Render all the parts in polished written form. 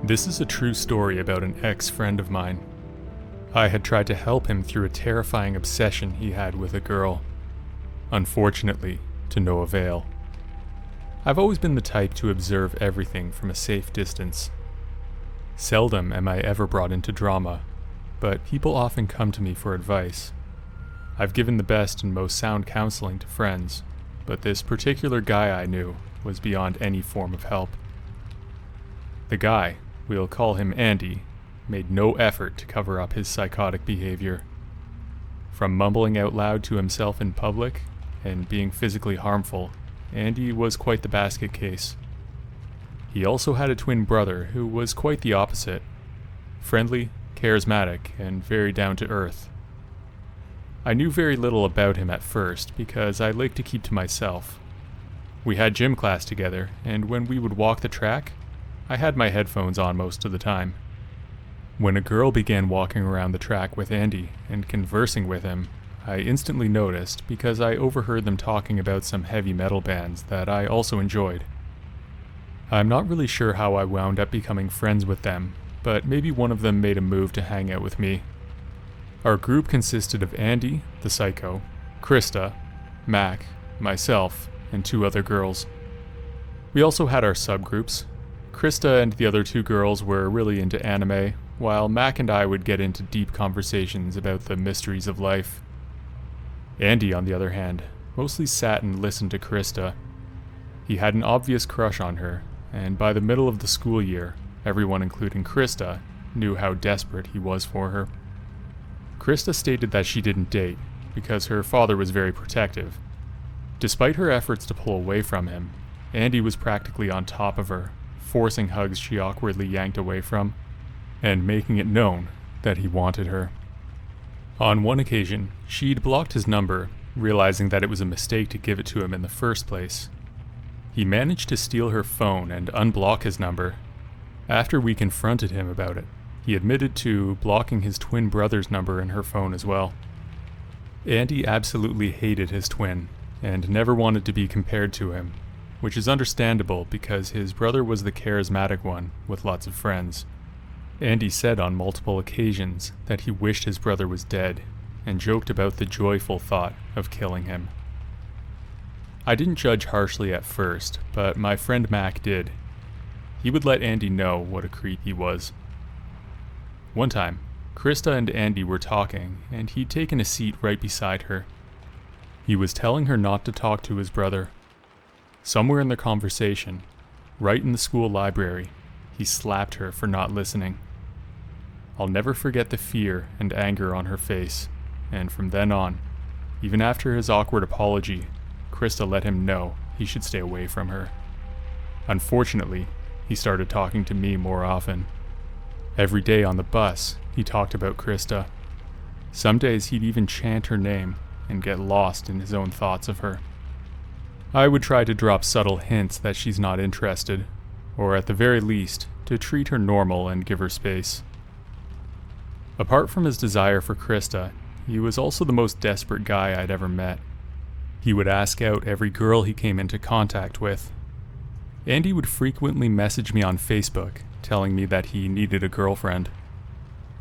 This is a true story about an ex-friend of mine. I had tried to help him through a terrifying obsession he had with a girl. Unfortunately, to no avail. I've always been the type to observe everything from a safe distance. Seldom am I ever brought into drama, but people often come to me for advice. I've given the best and most sound counseling to friends, but this particular guy I knew was beyond any form of help. The guy, we'll call him Andy, made no effort to cover up his psychotic behavior. From mumbling out loud to himself in public and being physically harmful, Andy was quite the basket case. He also had a twin brother who was quite the opposite. Friendly, charismatic, and very down to earth. I knew very little about him at first because I liked to keep to myself. We had gym class together, and when we would walk the track, I had my headphones on most of the time. When a girl began walking around the track with Andy and conversing with him, I instantly noticed because I overheard them talking about some heavy metal bands that I also enjoyed. I'm not really sure how I wound up becoming friends with them, but maybe one of them made a move to hang out with me. Our group consisted of Andy, the psycho, Krista, Mac, myself, and 2 other girls. We also had our subgroups. Krista and the other 2 girls were really into anime, while Mac and I would get into deep conversations about the mysteries of life. Andy, on the other hand, mostly sat and listened to Krista. He had an obvious crush on her, and by the middle of the school year, everyone including Krista knew how desperate he was for her. Krista stated that she didn't date because her father was very protective. Despite her efforts to pull away from him, Andy was practically on top of her, forcing hugs she awkwardly yanked away from, and making it known that he wanted her. On one occasion, she'd blocked his number, realizing that it was a mistake to give it to him in the first place. He managed to steal her phone and unblock his number. After we confronted him about it, he admitted to blocking his twin brother's number in her phone as well. Andy absolutely hated his twin, and never wanted to be compared to him, which is understandable because his brother was the charismatic one with lots of friends. Andy said on multiple occasions that he wished his brother was dead, and joked about the joyful thought of killing him. I didn't judge harshly at first, but my friend Mac did. He would let Andy know what a creep he was. One time, Krista and Andy were talking, and he'd taken a seat right beside her. He was telling her not to talk to his brother. Somewhere in the conversation, right in the school library, he slapped her for not listening. I'll never forget the fear and anger on her face, and from then on, even after his awkward apology, Krista let him know he should stay away from her. Unfortunately, he started talking to me more often. Every day on the bus, he talked about Krista. Some days he'd even chant her name and get lost in his own thoughts of her. I would try to drop subtle hints that she's not interested, or at the very least, to treat her normal and give her space. Apart from his desire for Krista, he was also the most desperate guy I'd ever met. He would ask out every girl he came into contact with. Andy would frequently message me on Facebook, telling me that he needed a girlfriend.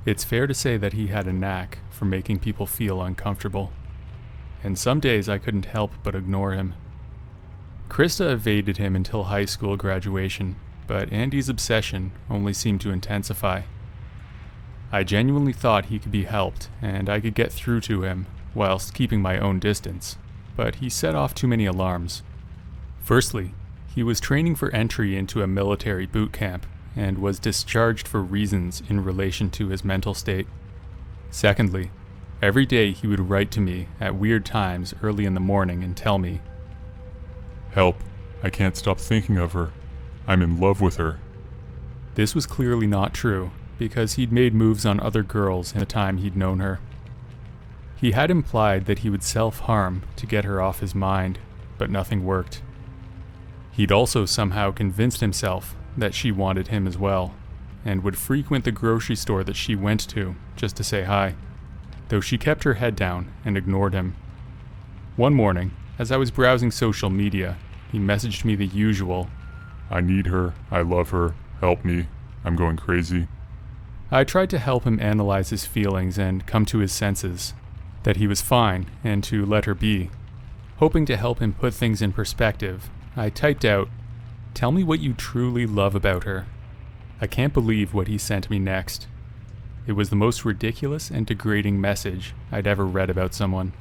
It's fair to say that he had a knack for making people feel uncomfortable, and some days I couldn't help but ignore him. Krista evaded him until high school graduation, but Andy's obsession only seemed to intensify. I genuinely thought he could be helped, and I could get through to him, whilst keeping my own distance, but he set off too many alarms. Firstly, he was training for entry into a military boot camp, and was discharged for reasons in relation to his mental state. Secondly, every day he would write to me at weird times early in the morning and tell me, "Help, I can't stop thinking of her. I'm in love with her." This was clearly not true, because he'd made moves on other girls in the time he'd known her. He had implied that he would self-harm to get her off his mind, but nothing worked. He'd also somehow convinced himself that she wanted him as well, and would frequent the grocery store that she went to just to say hi, though she kept her head down and ignored him. One morning, as I was browsing social media, he messaged me the usual, "I need her, I love her, help me, I'm going crazy. I tried to help him analyze his feelings and come to his senses, that he was fine and to let her be. Hoping to help him put things in perspective, I typed out, "Tell me what you truly love about her." I can't believe what he sent me next. It was the most ridiculous and degrading message I'd ever read about someone.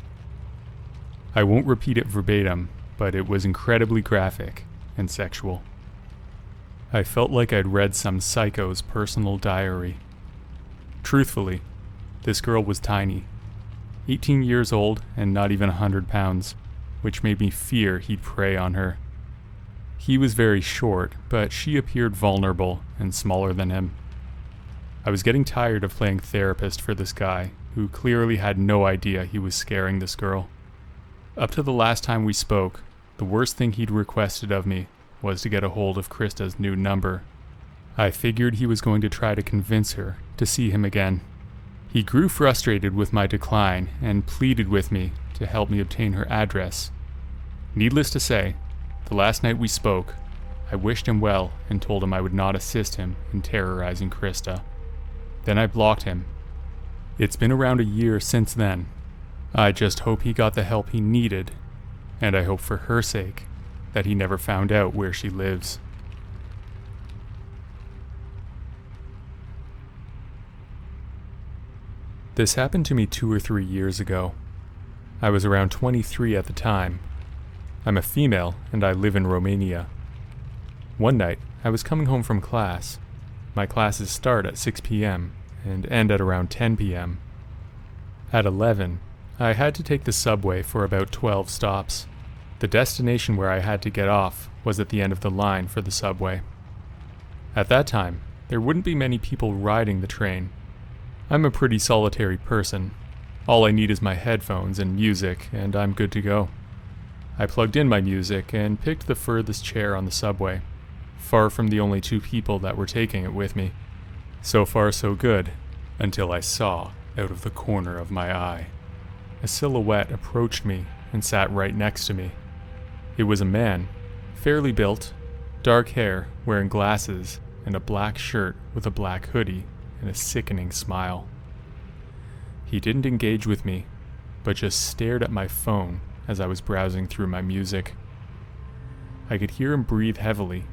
I won't repeat it verbatim, but it was incredibly graphic and sexual. I felt like I'd read some psycho's personal diary. Truthfully, this girl was tiny, 18 years old and not even 100 pounds, which made me fear he'd prey on her. He was very short, but she appeared vulnerable and smaller than him. I was getting tired of playing therapist for this guy, who clearly had no idea he was scaring this girl. Up to the last time we spoke, the worst thing he'd requested of me was to get a hold of Krista's new number. I figured he was going to try to convince her to see him again. He grew frustrated with my decline and pleaded with me to help me obtain her address. Needless to say, the last night we spoke, I wished him well and told him I would not assist him in terrorizing Krista. Then I blocked him. It's been around a year since then. I just hope he got the help he needed, and I hope for her sake that he never found out where she lives. This happened to me 2 or 3 years ago. I was around 23 at the time. I'm a female and I live in Romania. One night, I was coming home from class. My classes start at 6 p.m. and end at around 10 p.m. At 11, I had to take the subway for about 12 stops. The destination where I had to get off was at the end of the line for the subway. At that time, there wouldn't be many people riding the train. I'm a pretty solitary person. All I need is my headphones and music, and I'm good to go. I plugged in my music and picked the furthest chair on the subway, far from the only 2 people that were taking it with me. So far so good, until I saw, out of the corner of my eye, a silhouette approached me and sat right next to me. It was a man, fairly built, dark hair, wearing glasses, and a black shirt with a black hoodie and a sickening smile. He didn't engage with me, but just stared at my phone as I was browsing through my music. I could hear him breathe heavily,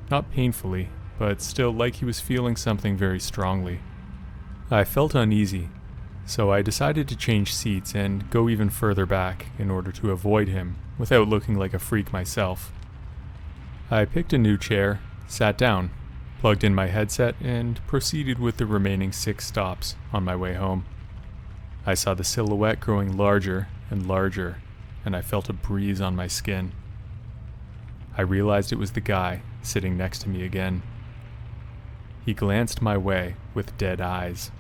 not painfully, but still like he was feeling something very strongly. I felt uneasy, so I decided to change seats and go even further back in order to avoid him without looking like a freak myself. I picked a new chair, sat down, plugged in my headset, and proceeded with the remaining 6 stops on my way home. I saw the silhouette growing larger and larger, and I felt a breeze on my skin. I realized it was the guy sitting next to me again. He glanced my way with dead eyes,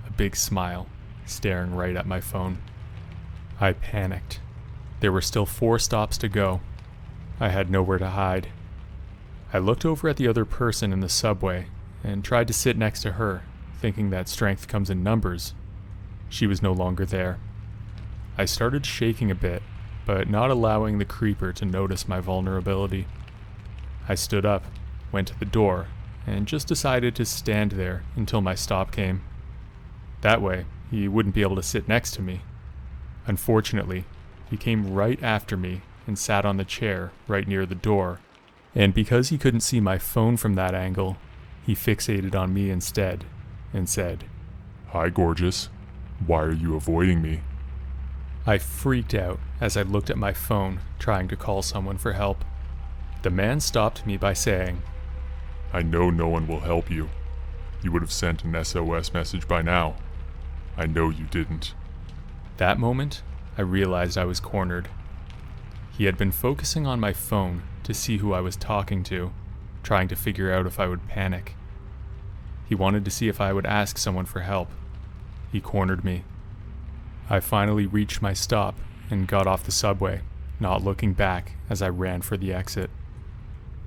a big smile, staring right at my phone. I panicked. There were still 4 stops to go. I had nowhere to hide. I looked over at the other person in the subway and tried to sit next to her, thinking that strength comes in numbers. She was no longer there. I started shaking a bit, but not allowing the creeper to notice my vulnerability. I stood up, went to the door, and just decided to stand there until my stop came. That way, he wouldn't be able to sit next to me. Unfortunately, he came right after me and sat on the chair right near the door, and because he couldn't see my phone from that angle, he fixated on me instead and said, "Hi, gorgeous. Why are you avoiding me?" I freaked out as I looked at my phone, trying to call someone for help. The man stopped me by saying, "I know no one will help you. You would have sent an SOS message by now. I know you didn't." That moment, I realized I was cornered. He had been focusing on my phone to see who I was talking to, trying to figure out if I would panic. He wanted to see if I would ask someone for help. He cornered me. I finally reached my stop and got off the subway, not looking back as I ran for the exit.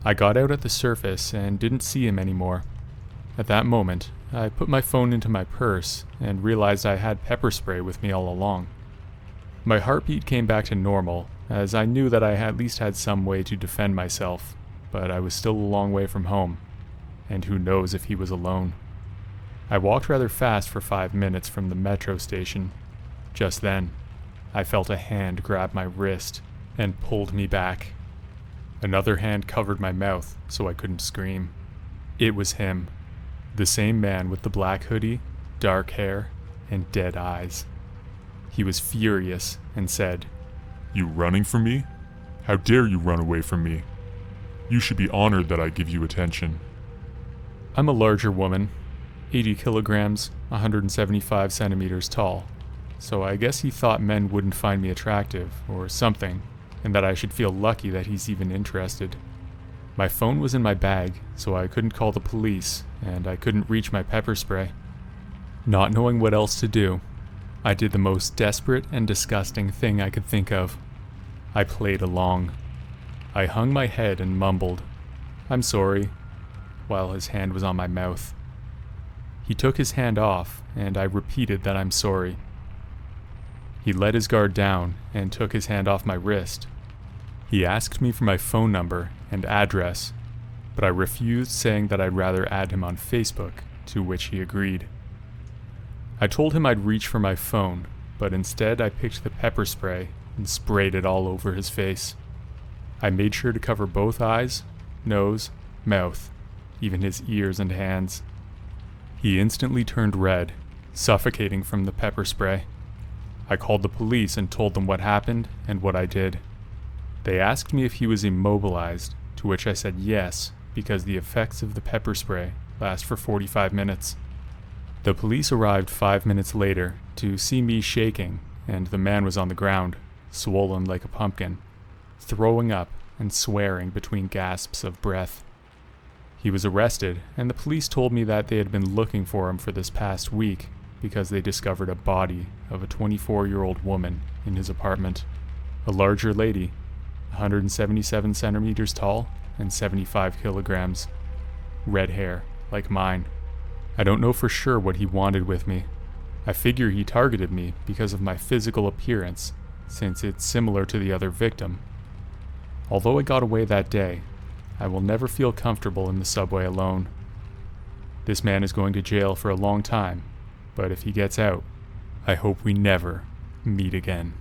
I got out at the surface and didn't see him anymore. At that moment, I put my phone into my purse and realized I had pepper spray with me all along. My heartbeat came back to normal, as I knew that I at least had some way to defend myself, but I was still a long way from home. and who knows if he was alone. I walked rather fast for 5 minutes from the metro station. Just then, I felt a hand grab my wrist and pulled me back. Another hand covered my mouth so I couldn't scream. It was him, the same man with the black hoodie, dark hair, and dead eyes. He was furious and said, "You running from me? How dare you run away from me? You should be honored that I give you attention." I'm a larger woman, 80 kilograms, 175 centimeters tall, so I guess he thought men wouldn't find me attractive or something, and that I should feel lucky that he's even interested. My phone was in my bag, so I couldn't call the police, and I couldn't reach my pepper spray. Not knowing what else to do, I did the most desperate and disgusting thing I could think of. I played along. I hung my head and mumbled, "I'm sorry," while his hand was on my mouth. He took his hand off, and I repeated that I'm sorry. He let his guard down and took his hand off my wrist. He asked me for my phone number and address, but I refused, saying that I'd rather add him on Facebook, to which he agreed. I told him I'd reach for my phone, but instead I picked the pepper spray and sprayed it all over his face. I made sure to cover both eyes, nose, mouth, even his ears and hands. He instantly turned red, suffocating from the pepper spray. I called the police and told them what happened and what I did. They asked me if he was immobilized, to which I said yes, because the effects of the pepper spray last for 45 minutes. The police arrived 5 minutes later to see me shaking, and the man was on the ground, swollen like a pumpkin, throwing up and swearing between gasps of breath. He was arrested, and the police told me that they had been looking for him for this past week because they discovered a body of a 24-year-old woman in his apartment. A larger lady, 177 centimeters tall and 75 kilograms. Red hair, like mine. I don't know for sure what he wanted with me. I figure he targeted me because of my physical appearance, since it's similar to the other victim. Although I got away that day, I will never feel comfortable in the subway alone. This man is going to jail for a long time, but if he gets out, I hope we never meet again.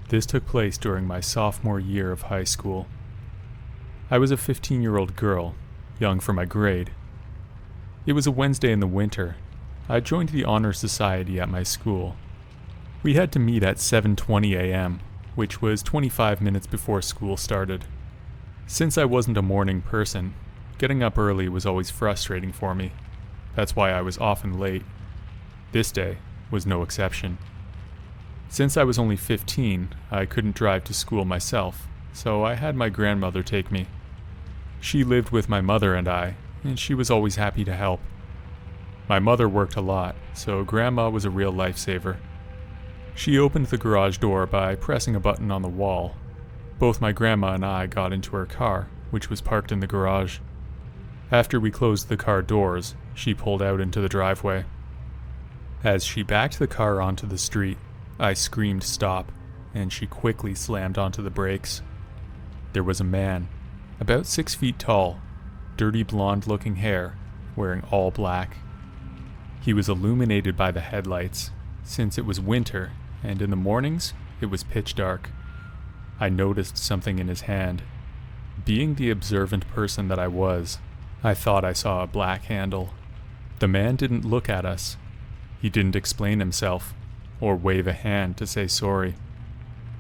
This took place during my sophomore year of high school. I was a 15-year-old girl, young for my grade. It was a Wednesday in the winter. I joined the honor society at my school. We had to meet at 7:20 a.m., which was 25 minutes before school started. Since I wasn't a morning person, getting up early was always frustrating for me. That's why I was often late. This day was no exception. Since I was only 15, I couldn't drive to school myself, so I had my grandmother take me. She lived with my mother and I, and she was always happy to help. My mother worked a lot, so Grandma was a real lifesaver. She opened the garage door by pressing a button on the wall. Both my grandma and I got into her car, which was parked in the garage. After we closed the car doors, she pulled out into the driveway. As she backed the car onto the street, I screamed stop, and she quickly slammed onto the brakes. There was a man, about 6 feet tall, dirty blonde-looking hair, wearing all black. He was illuminated by the headlights, since it was winter, and in the mornings, it was pitch dark. I noticed something in his hand. Being the observant person that I was, I thought I saw a black handle. The man didn't look at us. He didn't explain himself, or wave a hand to say sorry.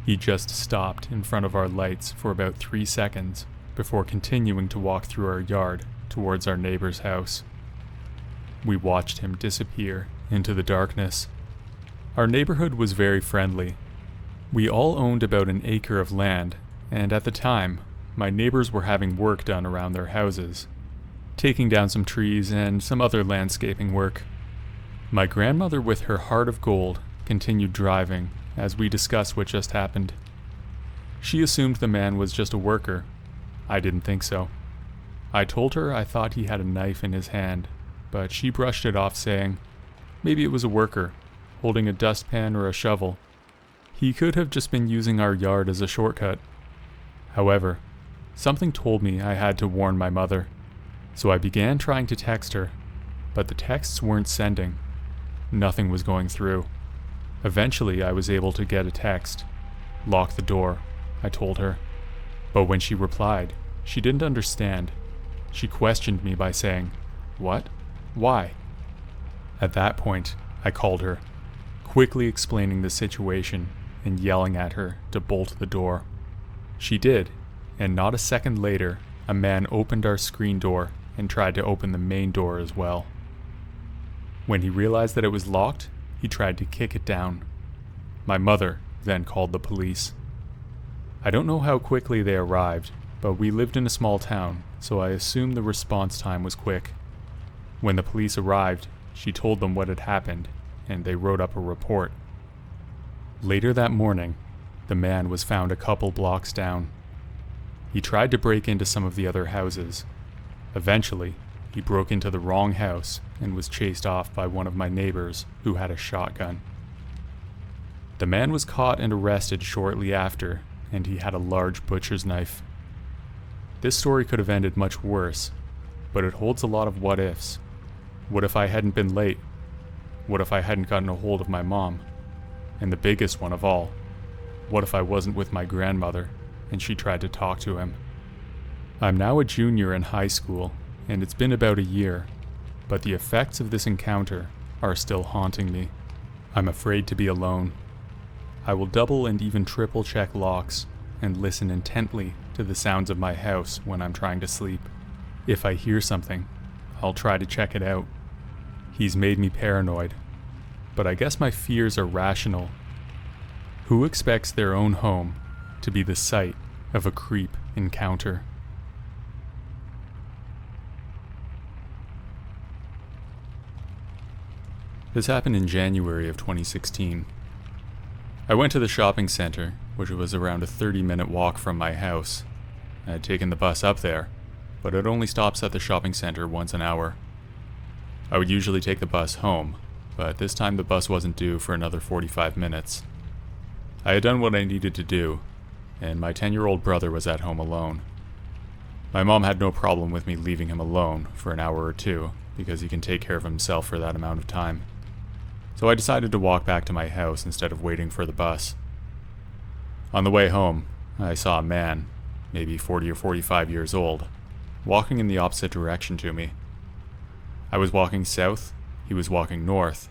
He just stopped in front of our lights for about 3 seconds before continuing to walk through our yard towards our neighbor's house. We watched him disappear into the darkness. Our neighborhood was very friendly. We all owned about an acre of land, and at the time, my neighbors were having work done around their houses, taking down some trees and some other landscaping work. My grandmother, with her heart of gold, continued driving as we discussed what just happened. She assumed the man was just a worker. I didn't think so. I told her I thought he had a knife in his hand, but she brushed it off, saying, maybe it was a worker, holding a dustpan or a shovel. He could have just been using our yard as a shortcut. However, something told me I had to warn my mother, so I began trying to text her, but the texts weren't sending. Nothing was going through. Eventually, I was able to get a text. "Lock the door," I told her. But when she replied, she didn't understand. She questioned me by saying, "What? Why?" At that point, I called her, quickly explaining the situation and yelling at her to bolt the door. She did, and not a second later, a man opened our screen door and tried to open the main door as well. When he realized that it was locked, he tried to kick it down. My mother then called the police. I don't know how quickly they arrived, but we lived in a small town, so I assumed the response time was quick. When the police arrived, she told them what had happened, and they wrote up a report. Later that morning, the man was found a couple blocks down. He tried to break into some of the other houses. Eventually, he broke into the wrong house and was chased off by one of my neighbors who had a shotgun. The man was caught and arrested shortly after, and he had a large butcher's knife. This story could have ended much worse, but it holds a lot of what-ifs. What if I hadn't been late? What if I hadn't gotten a hold of my mom? And the biggest one of all, what if I wasn't with my grandmother and she tried to talk to him? I'm now a junior in high school, and it's been about a year, but the effects of this encounter are still haunting me. I'm afraid to be alone. I will double and even triple check locks and listen intently to the sounds of my house when I'm trying to sleep. If I hear something, I'll try to check it out. He's made me paranoid, but I guess my fears are rational. Who expects their own home to be the site of a creep encounter? This happened in January of 2016. I went to the shopping center, which was around a 30-minute walk from my house. I had taken the bus up there, but it only stops at the shopping center once an hour. I would usually take the bus home, but this time the bus wasn't due for another 45 minutes. I had done what I needed to do, and my 10-year-old brother was at home alone. My mom had no problem with me leaving him alone for an hour or two, because he can take care of himself for that amount of time. So I decided to walk back to my house instead of waiting for the bus. On the way home, I saw a man, maybe 40 or 45 years old, walking in the opposite direction to me. I was walking south, he was walking north.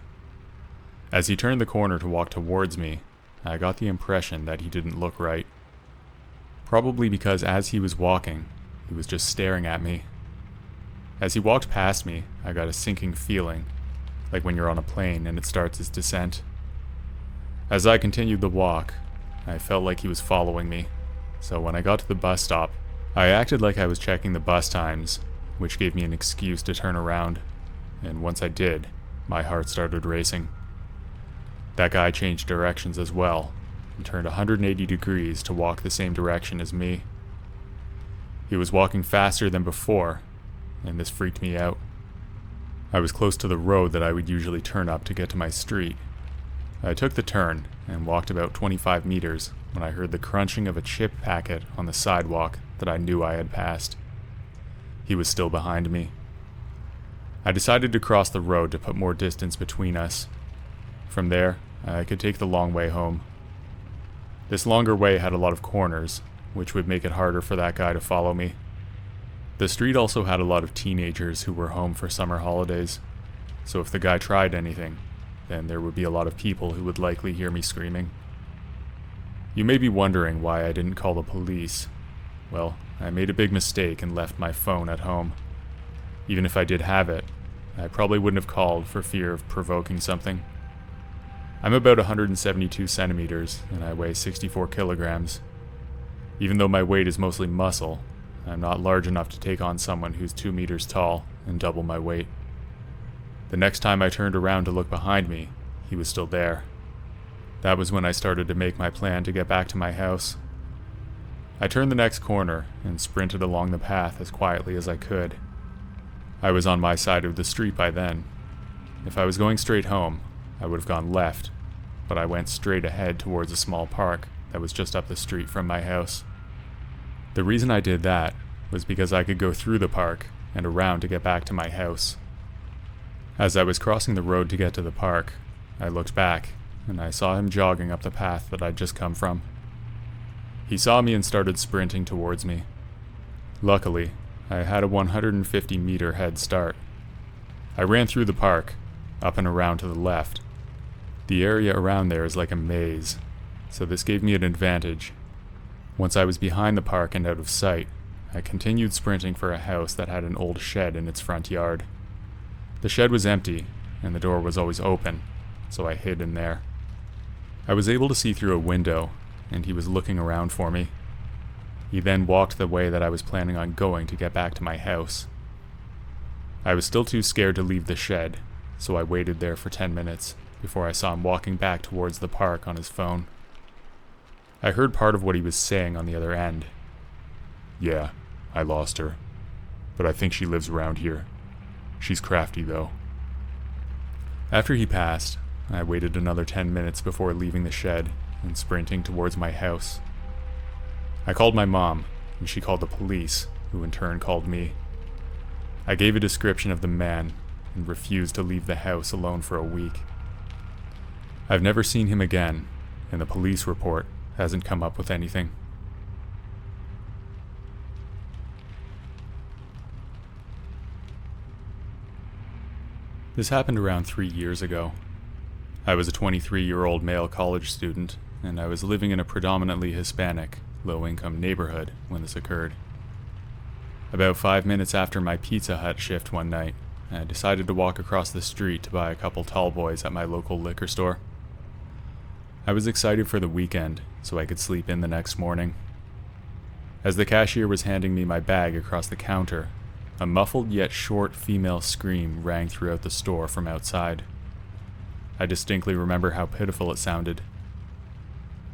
As he turned the corner to walk towards me, I got the impression that he didn't look right. Probably because as he was walking, he was just staring at me. As he walked past me, I got a sinking feeling, like when you're on a plane and it starts its descent. As I continued the walk, I felt like he was following me, so when I got to the bus stop, I acted like I was checking the bus times, which gave me an excuse to turn around, and once I did, my heart started racing. That guy changed directions as well, and turned 180 degrees to walk the same direction as me. He was walking faster than before, and this freaked me out. I was close to the road that I would usually turn up to get to my street. I took the turn and walked about 25 meters when I heard the crunching of a chip packet on the sidewalk that I knew I had passed. He was still behind me. I decided to cross the road to put more distance between us. From there, I could take the long way home. This longer way had a lot of corners, which would make it harder for that guy to follow me. The street also had a lot of teenagers who were home for summer holidays, so if the guy tried anything, then there would be a lot of people who would likely hear me screaming. You may be wondering why I didn't call the police. Well, I made a big mistake and left my phone at home. Even if I did have it, I probably wouldn't have called for fear of provoking something. I'm about 172 centimeters, and I weigh 64 kilograms. Even though my weight is mostly muscle, I'm not large enough to take on someone who's 2 meters tall and double my weight. The next time I turned around to look behind me, he was still there. That was when I started to make my plan to get back to my house. I turned the next corner and sprinted along the path as quietly as I could. I was on my side of the street by then. If I was going straight home, I would have gone left, but I went straight ahead towards a small park that was just up the street from my house. The reason I did that was because I could go through the park and around to get back to my house. As I was crossing the road to get to the park, I looked back and I saw him jogging up the path that I'd just come from. He saw me and started sprinting towards me. Luckily, I had a 150-meter head start. I ran through the park, up and around to the left. The area around there is like a maze, so this gave me an advantage. Once I was behind the park and out of sight, I continued sprinting for a house that had an old shed in its front yard. The shed was empty, and the door was always open, so I hid in there. I was able to see through a window, and he was looking around for me. He then walked the way that I was planning on going to get back to my house. I was still too scared to leave the shed, so I waited there for 10 minutes before I saw him walking back towards the park on his phone. I heard part of what he was saying on the other end. Yeah, I lost her. But I think she lives around here. She's crafty, though. After he passed, I waited another 10 minutes before leaving the shed and sprinting towards my house. I called my mom, and she called the police, who in turn called me. I gave a description of the man and refused to leave the house alone for a week. I've never seen him again, and the police report hasn't come up with anything. This happened around 3 years ago. I was a 23-year-old male college student, and I was living in a predominantly Hispanic, low-income neighborhood when this occurred. About 5 minutes after my Pizza Hut shift one night, I decided to walk across the street to buy a couple tall boys at my local liquor store. I was excited for the weekend, so I could sleep in the next morning. As the cashier was handing me my bag across the counter, a muffled yet short female scream rang throughout the store from outside. I distinctly remember how pitiful it sounded.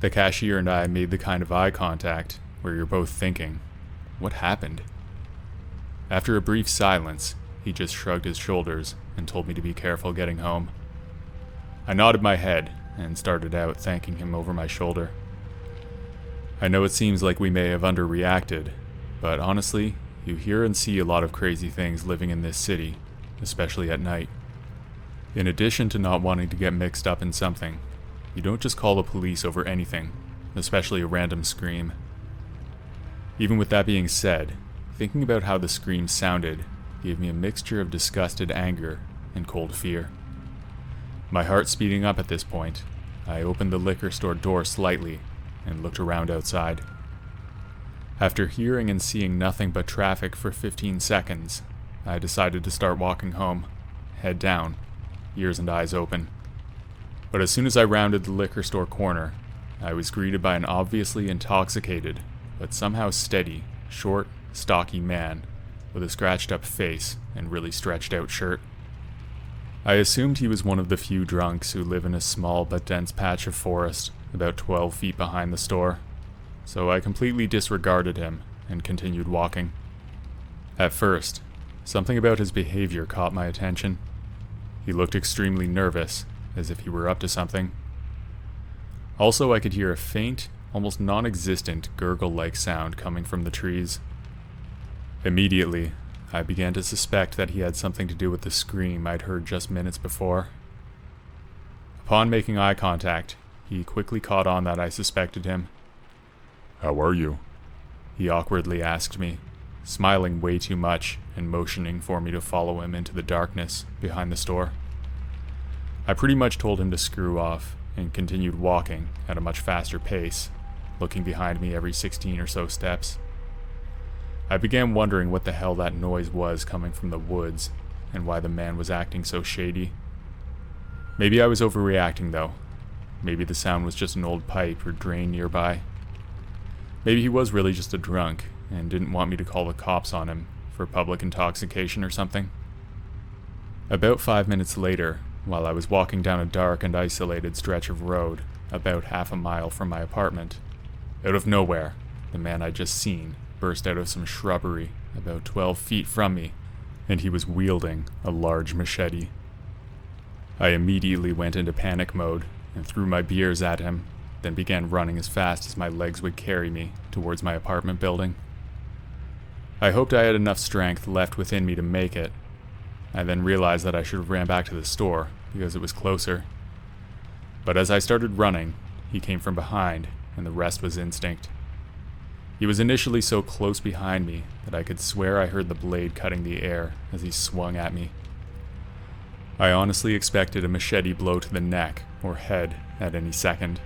The cashier and I made the kind of eye contact where you're both thinking, what happened? After a brief silence, he just shrugged his shoulders and told me to be careful getting home. I nodded my head and started out thanking him over my shoulder. I know it seems like we may have underreacted, but honestly, you hear and see a lot of crazy things living in this city, especially at night. In addition to not wanting to get mixed up in something, you don't just call the police over anything, especially a random scream. Even with that being said, thinking about how the scream sounded gave me a mixture of disgusted anger and cold fear. My heart speeding up at this point, I opened the liquor store door slightly and looked around outside. After hearing and seeing nothing but traffic for 15 seconds, I decided to start walking home, head down, ears and eyes open. But as soon as I rounded the liquor store corner, I was greeted by an obviously intoxicated, but somehow steady, short, stocky man with a scratched up face and really stretched out shirt. I assumed he was one of the few drunks who live in a small but dense patch of forest about 12 feet behind the store, so I completely disregarded him and continued walking. At first, something about his behavior caught my attention. He looked extremely nervous, as if he were up to something. Also, I could hear a faint, almost non-existent gurgle-like sound coming from the trees. Immediately, I began to suspect that he had something to do with the scream I'd heard just minutes before. Upon making eye contact, he quickly caught on that I suspected him. How are you? He awkwardly asked me, smiling way too much and motioning for me to follow him into the darkness behind the store. I pretty much told him to screw off and continued walking at a much faster pace, looking behind me every 16 or so steps. I began wondering what the hell that noise was coming from the woods and why the man was acting so shady. Maybe I was overreacting though. Maybe the sound was just an old pipe or drain nearby. Maybe he was really just a drunk and didn't want me to call the cops on him for public intoxication or something. About 5 minutes later, while I was walking down a dark and isolated stretch of road about half a mile from my apartment, out of nowhere, the man I'd just seen burst out of some shrubbery about 12 feet from me, and he was wielding a large machete. I immediately went into panic mode and threw my beers at him, then began running as fast as my legs would carry me towards my apartment building. I hoped I had enough strength left within me to make it. I then realized that I should have ran back to the store, because it was closer. But as I started running, he came from behind, and the rest was instinct. He was initially so close behind me that I could swear I heard the blade cutting the air as he swung at me. I honestly expected a machete blow to the neck or head at any second.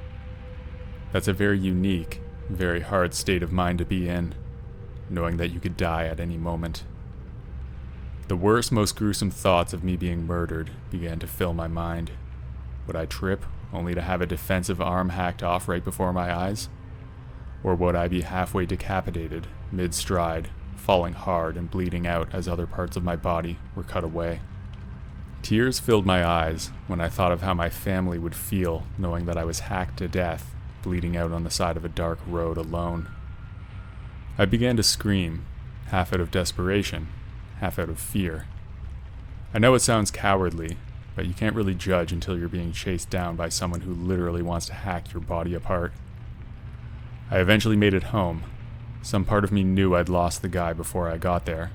That's a very unique, very hard state of mind to be in, knowing that you could die at any moment. The worst, most gruesome thoughts of me being murdered began to fill my mind. Would I trip, only to have a defensive arm hacked off right before my eyes? Or would I be halfway decapitated, mid-stride, falling hard and bleeding out as other parts of my body were cut away? Tears filled my eyes when I thought of how my family would feel knowing that I was hacked to death, bleeding out on the side of a dark road alone. I began to scream, half out of desperation, half out of fear. I know it sounds cowardly, but you can't really judge until you're being chased down by someone who literally wants to hack your body apart. I eventually made it home. Some part of me knew I'd lost the guy before I got there,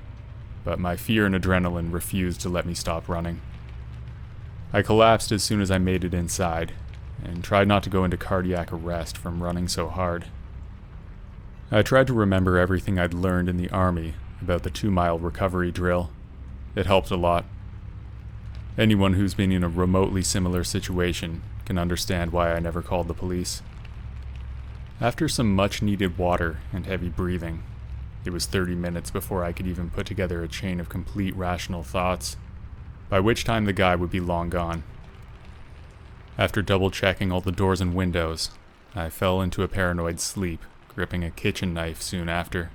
but my fear and adrenaline refused to let me stop running. I collapsed as soon as I made it inside, and tried not to go into cardiac arrest from running so hard. I tried to remember everything I'd learned in the army about the 2-mile recovery drill. It helped a lot. Anyone who's been in a remotely similar situation can understand why I never called the police. After some much-needed water and heavy breathing, it was 30 minutes before I could even put together a chain of complete rational thoughts, by which time the guy would be long gone. After double-checking all the doors and windows, I fell into a paranoid sleep, gripping a kitchen knife soon after.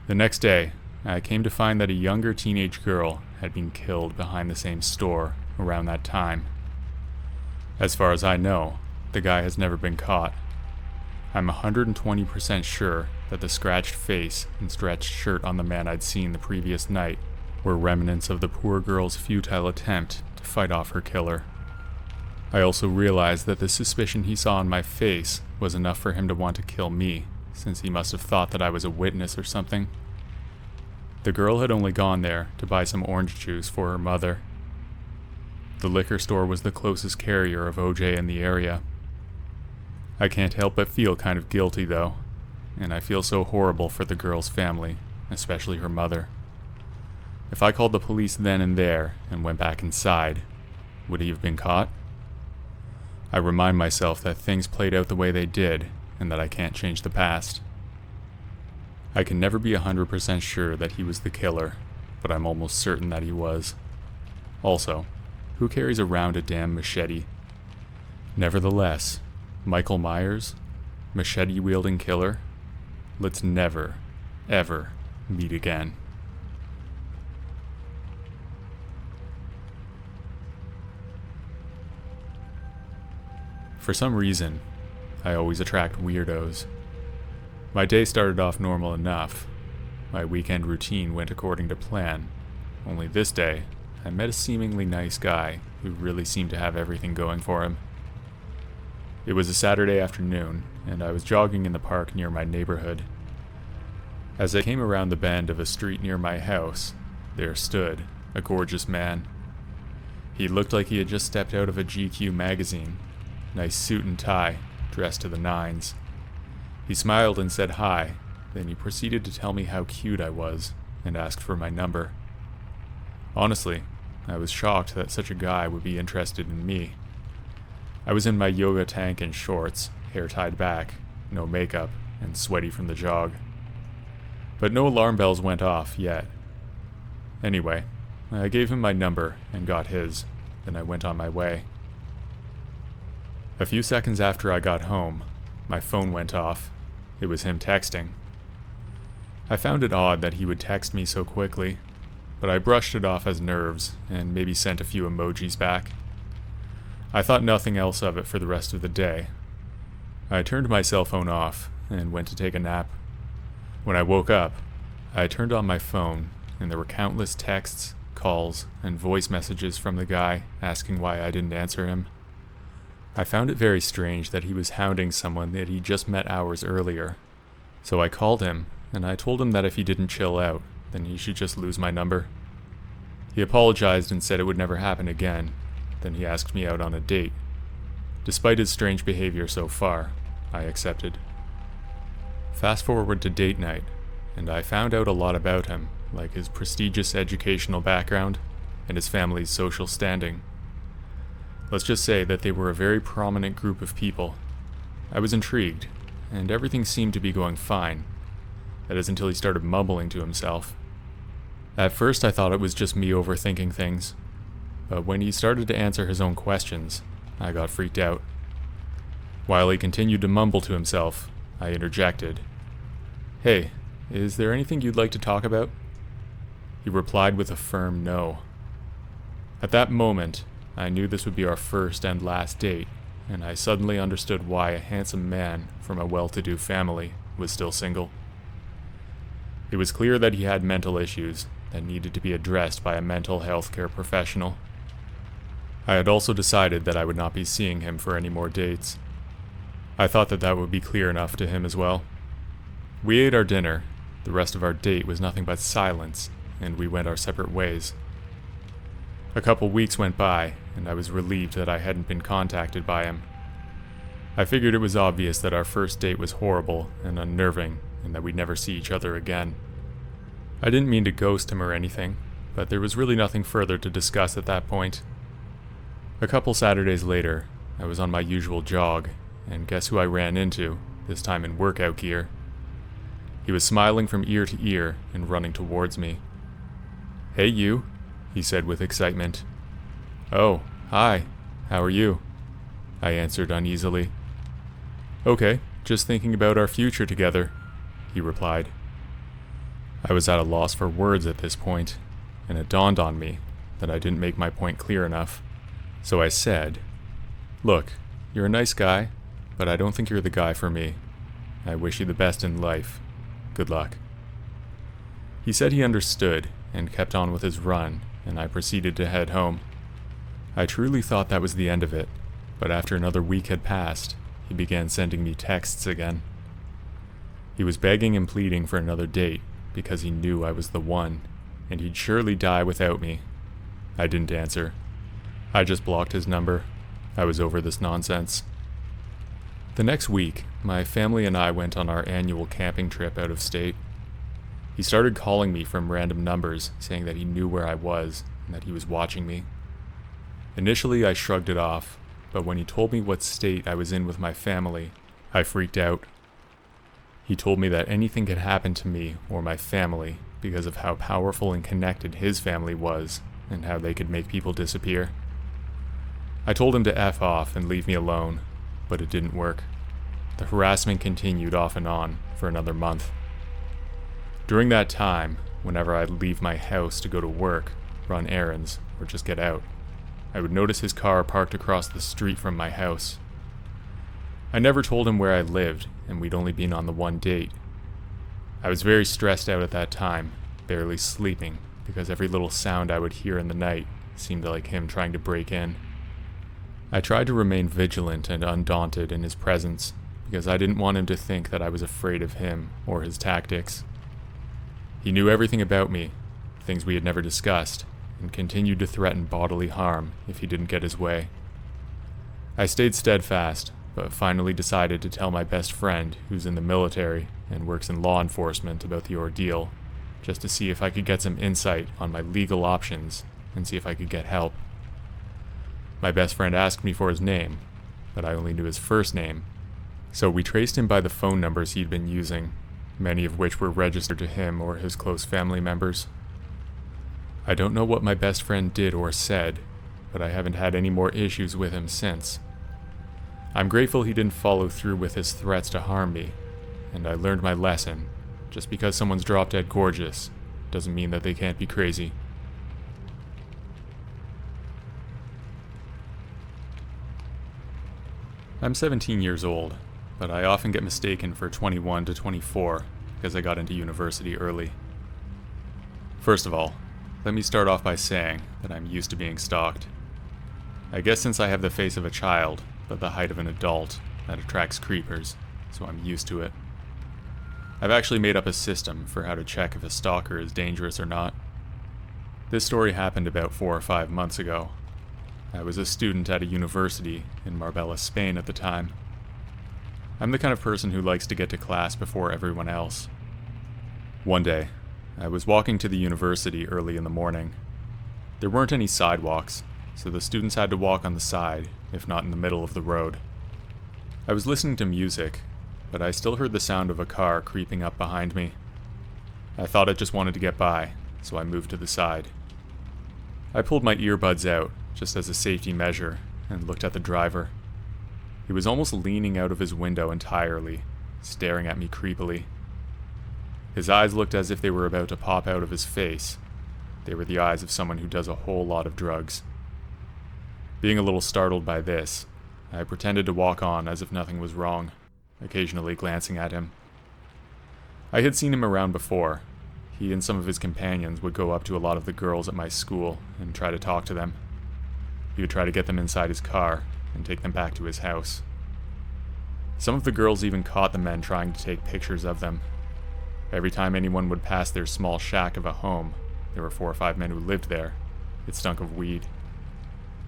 The next day, I came to find that a younger teenage girl had been killed behind the same store around that time. As far as I know, the guy has never been caught. I'm 120% sure that the scratched face and stretched shirt on the man I'd seen the previous night were remnants of the poor girl's futile attempt to fight off her killer. I also realized that the suspicion he saw on my face was enough for him to want to kill me, since he must have thought that I was a witness or something. The girl had only gone there to buy some orange juice for her mother. The liquor store was the closest carrier of OJ in the area. I can't help but feel kind of guilty though, and I feel so horrible for the girl's family, especially her mother. If I called the police then and there and went back inside, would he have been caught? I remind myself that things played out the way they did, and that I can't change the past. I can never be 100% sure that he was the killer, but I'm almost certain that he was. Also, who carries around a damn machete? Nevertheless, Michael Myers, machete-wielding killer, let's never, ever meet again. For some reason, I always attract weirdos. My day started off normal enough. My weekend routine went according to plan. Only this day, I met a seemingly nice guy who really seemed to have everything going for him. It was a Saturday afternoon, and I was jogging in the park near my neighborhood. As I came around the bend of a street near my house, there stood a gorgeous man. He looked like he had just stepped out of a GQ magazine. Nice suit and tie, dressed to the nines. He smiled and said hi, then he proceeded to tell me how cute I was, and asked for my number. Honestly, I was shocked that such a guy would be interested in me. I was in my yoga tank and shorts, hair tied back, no makeup, and sweaty from the jog. But no alarm bells went off yet. Anyway, I gave him my number and got his, then I went on my way. A few seconds after I got home, my phone went off. It was him texting. I found it odd that he would text me so quickly, but I brushed it off as nerves and maybe sent a few emojis back. I thought nothing else of it for the rest of the day. I turned my cell phone off and went to take a nap. When I woke up, I turned on my phone and there were countless texts, calls, and voice messages from the guy asking why I didn't answer him. I found it very strange that he was hounding someone that he just met hours earlier, so I called him and I told him that if he didn't chill out, then he should just lose my number. He apologized and said it would never happen again. Then he asked me out on a date. Despite his strange behavior so far, I accepted. Fast forward to date night, and I found out a lot about him, like his prestigious educational background and his family's social standing. Let's just say that they were a very prominent group of people. I was intrigued, and everything seemed to be going fine. That is until he started mumbling to himself. At first I thought it was just me overthinking things, but when he started to answer his own questions, I got freaked out. While he continued to mumble to himself, I interjected. "Hey, is there anything you'd like to talk about?" He replied with a firm no. At that moment, I knew this would be our first and last date, and I suddenly understood why a handsome man from a well-to-do family was still single. It was clear that he had mental issues that needed to be addressed by a mental health care professional. I had also decided that I would not be seeing him for any more dates. I thought that that would be clear enough to him as well. We ate our dinner. The rest of our date was nothing but silence, and we went our separate ways. A couple weeks went by, and I was relieved that I hadn't been contacted by him. I figured it was obvious that our first date was horrible and unnerving, and that we'd never see each other again. I didn't mean to ghost him or anything, but there was really nothing further to discuss at that point. A couple Saturdays later, I was on my usual jog, and guess who I ran into, this time in workout gear? He was smiling from ear to ear and running towards me. "Hey you," he said with excitement. "Oh, hi, how are you?" I answered uneasily. "Okay, just thinking about our future together," he replied. I was at a loss for words at this point, and it dawned on me that I didn't make my point clear enough. So I said, "Look, you're a nice guy, but I don't think you're the guy for me. I wish you the best in life. Good luck." He said he understood and kept on with his run, and I proceeded to head home. I truly thought that was the end of it, but after another week had passed, he began sending me texts again. He was begging and pleading for another date because he knew I was the one, and he'd surely die without me. I didn't answer. I just blocked his number. I was over this nonsense. The next week, my family and I went on our annual camping trip out of state. He started calling me from random numbers, saying that he knew where I was and that he was watching me. Initially, I shrugged it off, but when he told me what state I was in with my family, I freaked out. He told me that anything could happen to me or my family because of how powerful and connected his family was and how they could make people disappear. I told him to F off and leave me alone, but it didn't work. The harassment continued off and on for another month. During that time, whenever I'd leave my house to go to work, run errands, or just get out, I would notice his car parked across the street from my house. I never told him where I lived, and we'd only been on the one date. I was very stressed out at that time, barely sleeping, because every little sound I would hear in the night seemed like him trying to break in. I tried to remain vigilant and undaunted in his presence, because I didn't want him to think that I was afraid of him or his tactics. He knew everything about me, things we had never discussed, and continued to threaten bodily harm if he didn't get his way. I stayed steadfast, but finally decided to tell my best friend, who's in the military and works in law enforcement, about the ordeal, just to see if I could get some insight on my legal options and see if I could get help. My best friend asked me for his name, but I only knew his first name, so we traced him by the phone numbers he'd been using, many of which were registered to him or his close family members. I don't know what my best friend did or said, but I haven't had any more issues with him since. I'm grateful he didn't follow through with his threats to harm me, and I learned my lesson. Just because someone's drop-dead gorgeous doesn't mean that they can't be crazy. I'm 17 years old, but I often get mistaken for 21 to 24 because I got into university early. First of all, let me start off by saying that I'm used to being stalked. I guess since I have the face of a child, but the height of an adult, that attracts creepers, so I'm used to it. I've actually made up a system for how to check if a stalker is dangerous or not. This story happened about 4 or 5 months ago. I was a student at a university in Marbella, Spain at the time. I'm the kind of person who likes to get to class before everyone else. One day, I was walking to the university early in the morning. There weren't any sidewalks, so the students had to walk on the side, if not in the middle of the road. I was listening to music, but I still heard the sound of a car creeping up behind me. I thought it just wanted to get by, so I moved to the side. I pulled my earbuds out, just as a safety measure, and looked at the driver. He was almost leaning out of his window entirely, staring at me creepily. His eyes looked as if they were about to pop out of his face. They were the eyes of someone who does a whole lot of drugs. Being a little startled by this, I pretended to walk on as if nothing was wrong, occasionally glancing at him. I had seen him around before. He and some of his companions would go up to a lot of the girls at my school and try to talk to them. He would try to get them inside his car and take them back to his house. Some of the girls even caught the men trying to take pictures of them. Every time anyone would pass their small shack of a home, there were 4 or 5 men who lived there. It stunk of weed.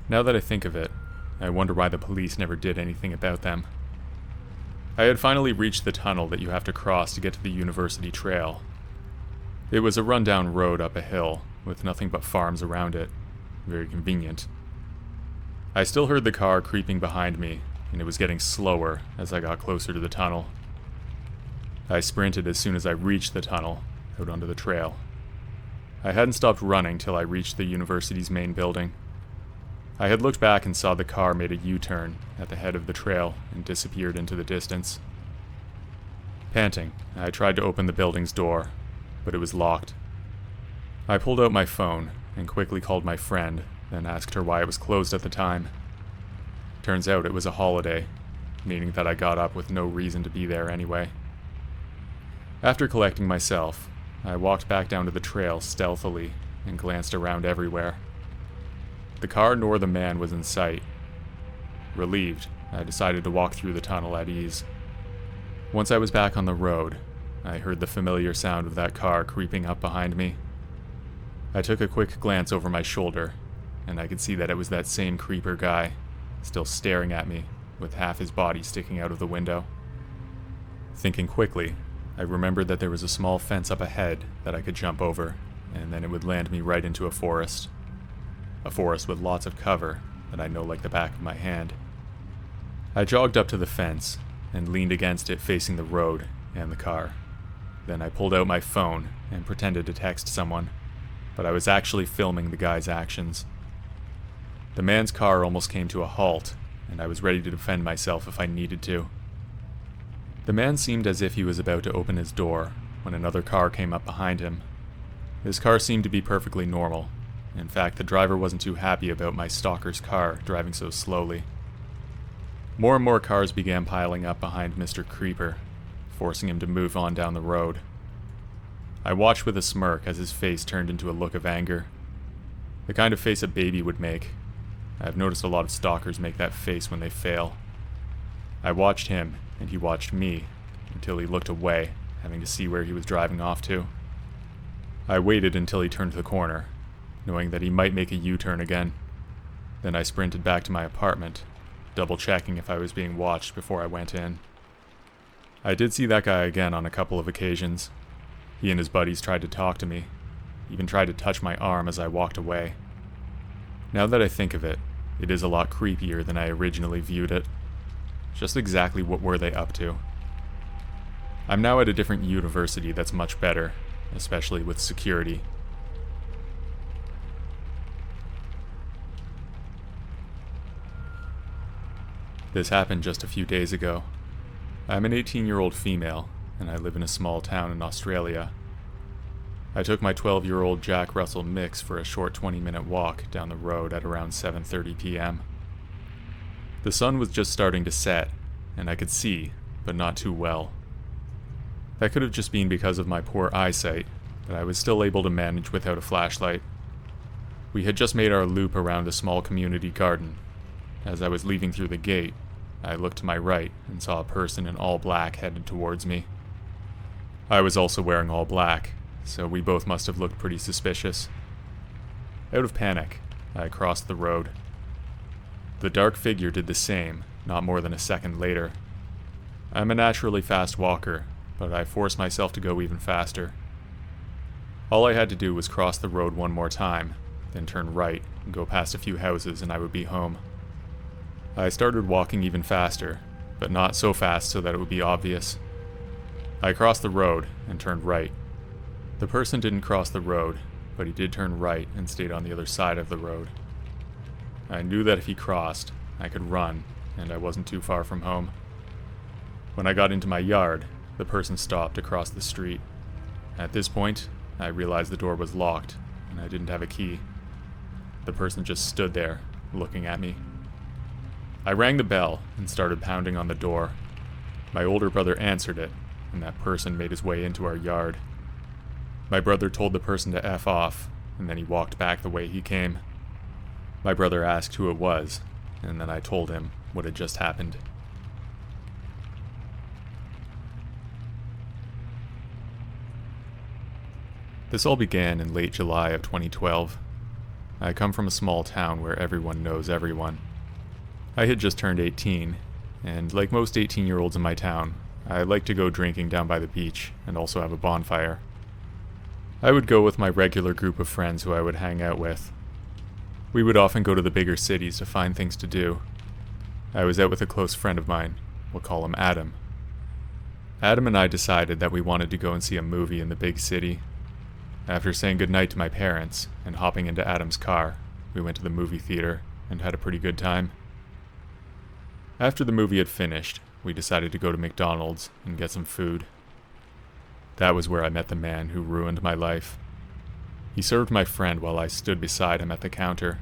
Now that I think of it, I wonder why the police never did anything about them. I had finally reached the tunnel that you have to cross to get to the university trail. It was a rundown road up a hill, with nothing but farms around it. Very convenient. I still heard the car creeping behind me, and it was getting slower as I got closer to the tunnel. I sprinted as soon as I reached the tunnel, out onto the trail. I hadn't stopped running till I reached the university's main building. I had looked back and saw the car made a U-turn at the head of the trail and disappeared into the distance. Panting, I tried to open the building's door, but it was locked. I pulled out my phone and quickly called my friend, then asked her why it was closed at the time. Turns out it was a holiday, meaning that I got up with no reason to be there anyway. After collecting myself, I walked back down to the trail stealthily and glanced around everywhere. The car nor the man was in sight. Relieved, I decided to walk through the tunnel at ease. Once I was back on the road, I heard the familiar sound of that car creeping up behind me. I took a quick glance over my shoulder, and I could see that it was that same creeper guy, still staring at me, with half his body sticking out of the window. Thinking quickly, I remembered that there was a small fence up ahead that I could jump over, and then it would land me right into a forest. A forest with lots of cover that I know like the back of my hand. I jogged up to the fence and leaned against it facing the road and the car. Then I pulled out my phone and pretended to text someone, but I was actually filming the guy's actions. The man's car almost came to a halt, and I was ready to defend myself if I needed to. The man seemed as if he was about to open his door when another car came up behind him. His car seemed to be perfectly normal. In fact, the driver wasn't too happy about my stalker's car driving so slowly. More and more cars began piling up behind Mr. Creeper, forcing him to move on down the road. I watched with a smirk as his face turned into a look of anger. The kind of face a baby would make. I've noticed a lot of stalkers make that face when they fail. I watched him, and he watched me, until he looked away, having to see where he was driving off to. I waited until he turned the corner, knowing that he might make a U-turn again. Then I sprinted back to my apartment, double-checking if I was being watched before I went in. I did see that guy again on a couple of occasions. He and his buddies tried to talk to me, even tried to touch my arm as I walked away. Now that I think of it, it is a lot creepier than I originally viewed it. Just exactly what were they up to? I'm now at a different university that's much better, especially with security. This happened just a few days ago. I'm an 18-year-old female, and I live in a small town in Australia. I took my 12-year-old Jack Russell mix for a short 20-minute walk down the road at around 7:30 p.m. The sun was just starting to set, and I could see, but not too well. That could have just been because of my poor eyesight, but I was still able to manage without a flashlight. We had just made our loop around a small community garden. As I was leaving through the gate, I looked to my right and saw a person in all black headed towards me. I was also wearing all black, so we both must have looked pretty suspicious. Out of panic, I crossed the road. The dark figure did the same, not more than a second later. I'm a naturally fast walker, but I forced myself to go even faster. All I had to do was cross the road one more time, then turn right and go past a few houses and I would be home. I started walking even faster, but not so fast so that it would be obvious. I crossed the road and turned right. The person didn't cross the road, but he did turn right and stayed on the other side of the road. I knew that if he crossed, I could run, and I wasn't too far from home. When I got into my yard, the person stopped across the street. At this point, I realized the door was locked, and I didn't have a key. The person just stood there, looking at me. I rang the bell and started pounding on the door. My older brother answered it, and that person made his way into our yard. My brother told the person to F off, and then he walked back the way he came. My brother asked who it was, and then I told him what had just happened. This all began in late July of 2012. I come from a small town where everyone knows everyone. I had just turned 18, and like most 18-year-olds in my town, I like to go drinking down by the beach and also have a bonfire. I would go with my regular group of friends who I would hang out with. We would often go to the bigger cities to find things to do. I was out with a close friend of mine, we'll call him Adam. Adam and I decided that we wanted to go and see a movie in the big city. After saying goodnight to my parents and hopping into Adam's car, we went to the movie theater and had a pretty good time. After the movie had finished, we decided to go to McDonald's and get some food. That was where I met the man who ruined my life. He served my friend while I stood beside him at the counter,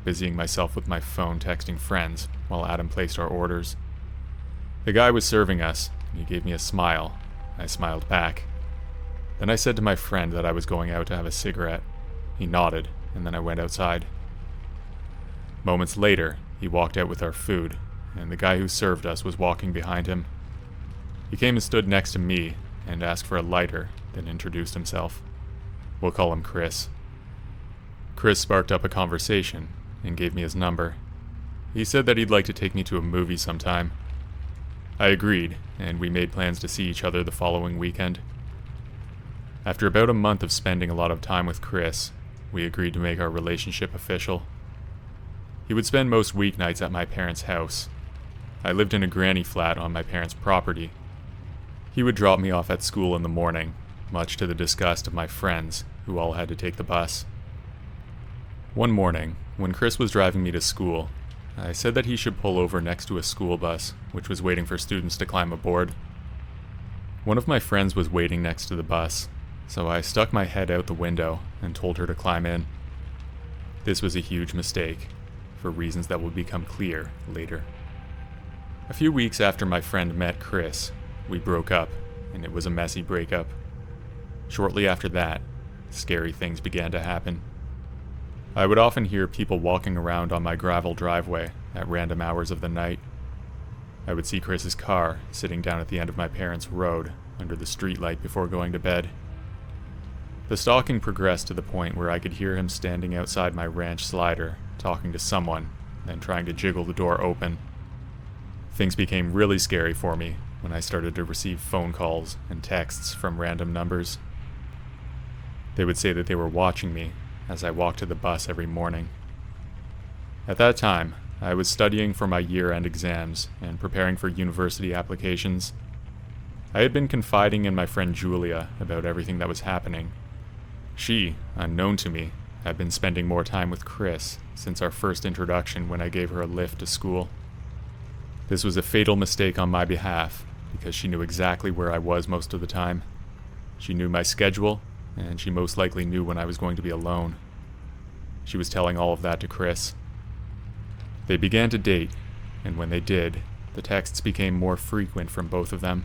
busying myself with my phone texting friends while Adam placed our orders. The guy was serving us, and he gave me a smile. I smiled back. Then I said to my friend that I was going out to have a cigarette. He nodded, and then I went outside. Moments later, he walked out with our food, and the guy who served us was walking behind him. He came and stood next to me and asked for a lighter, then introduced himself. We'll call him Chris. Chris sparked up a conversation and gave me his number. He said that he'd like to take me to a movie sometime. I agreed, and we made plans to see each other the following weekend. After about a month of spending a lot of time with Chris, we agreed to make our relationship official. He would spend most weeknights at my parents' house. I lived in a granny flat on my parents' property. He would drop me off at school in the morning, much to the disgust of my friends, who all had to take the bus. One morning, when Chris was driving me to school, I said that he should pull over next to a school bus, which was waiting for students to climb aboard. One of my friends was waiting next to the bus, so I stuck my head out the window and told her to climb in. This was a huge mistake, for reasons that will become clear later. A few weeks after my friend met Chris, we broke up, and it was a messy breakup. Shortly after that, scary things began to happen. I would often hear people walking around on my gravel driveway at random hours of the night. I would see Chris's car sitting down at the end of my parents' road under the streetlight before going to bed. The stalking progressed to the point where I could hear him standing outside my ranch slider, talking to someone, then trying to jiggle the door open. Things became really scary for me when I started to receive phone calls and texts from random numbers. They would say that they were watching me as I walked to the bus every morning. At that time, I was studying for my year-end exams and preparing for university applications. I had been confiding in my friend Julia about everything that was happening. She, unknown to me, had been spending more time with Chris since our first introduction when I gave her a lift to school. This was a fatal mistake on my behalf because she knew exactly where I was most of the time. She knew my schedule, and she most likely knew when I was going to be alone. She was telling all of that to Chris. They began to date, and when they did, the texts became more frequent from both of them.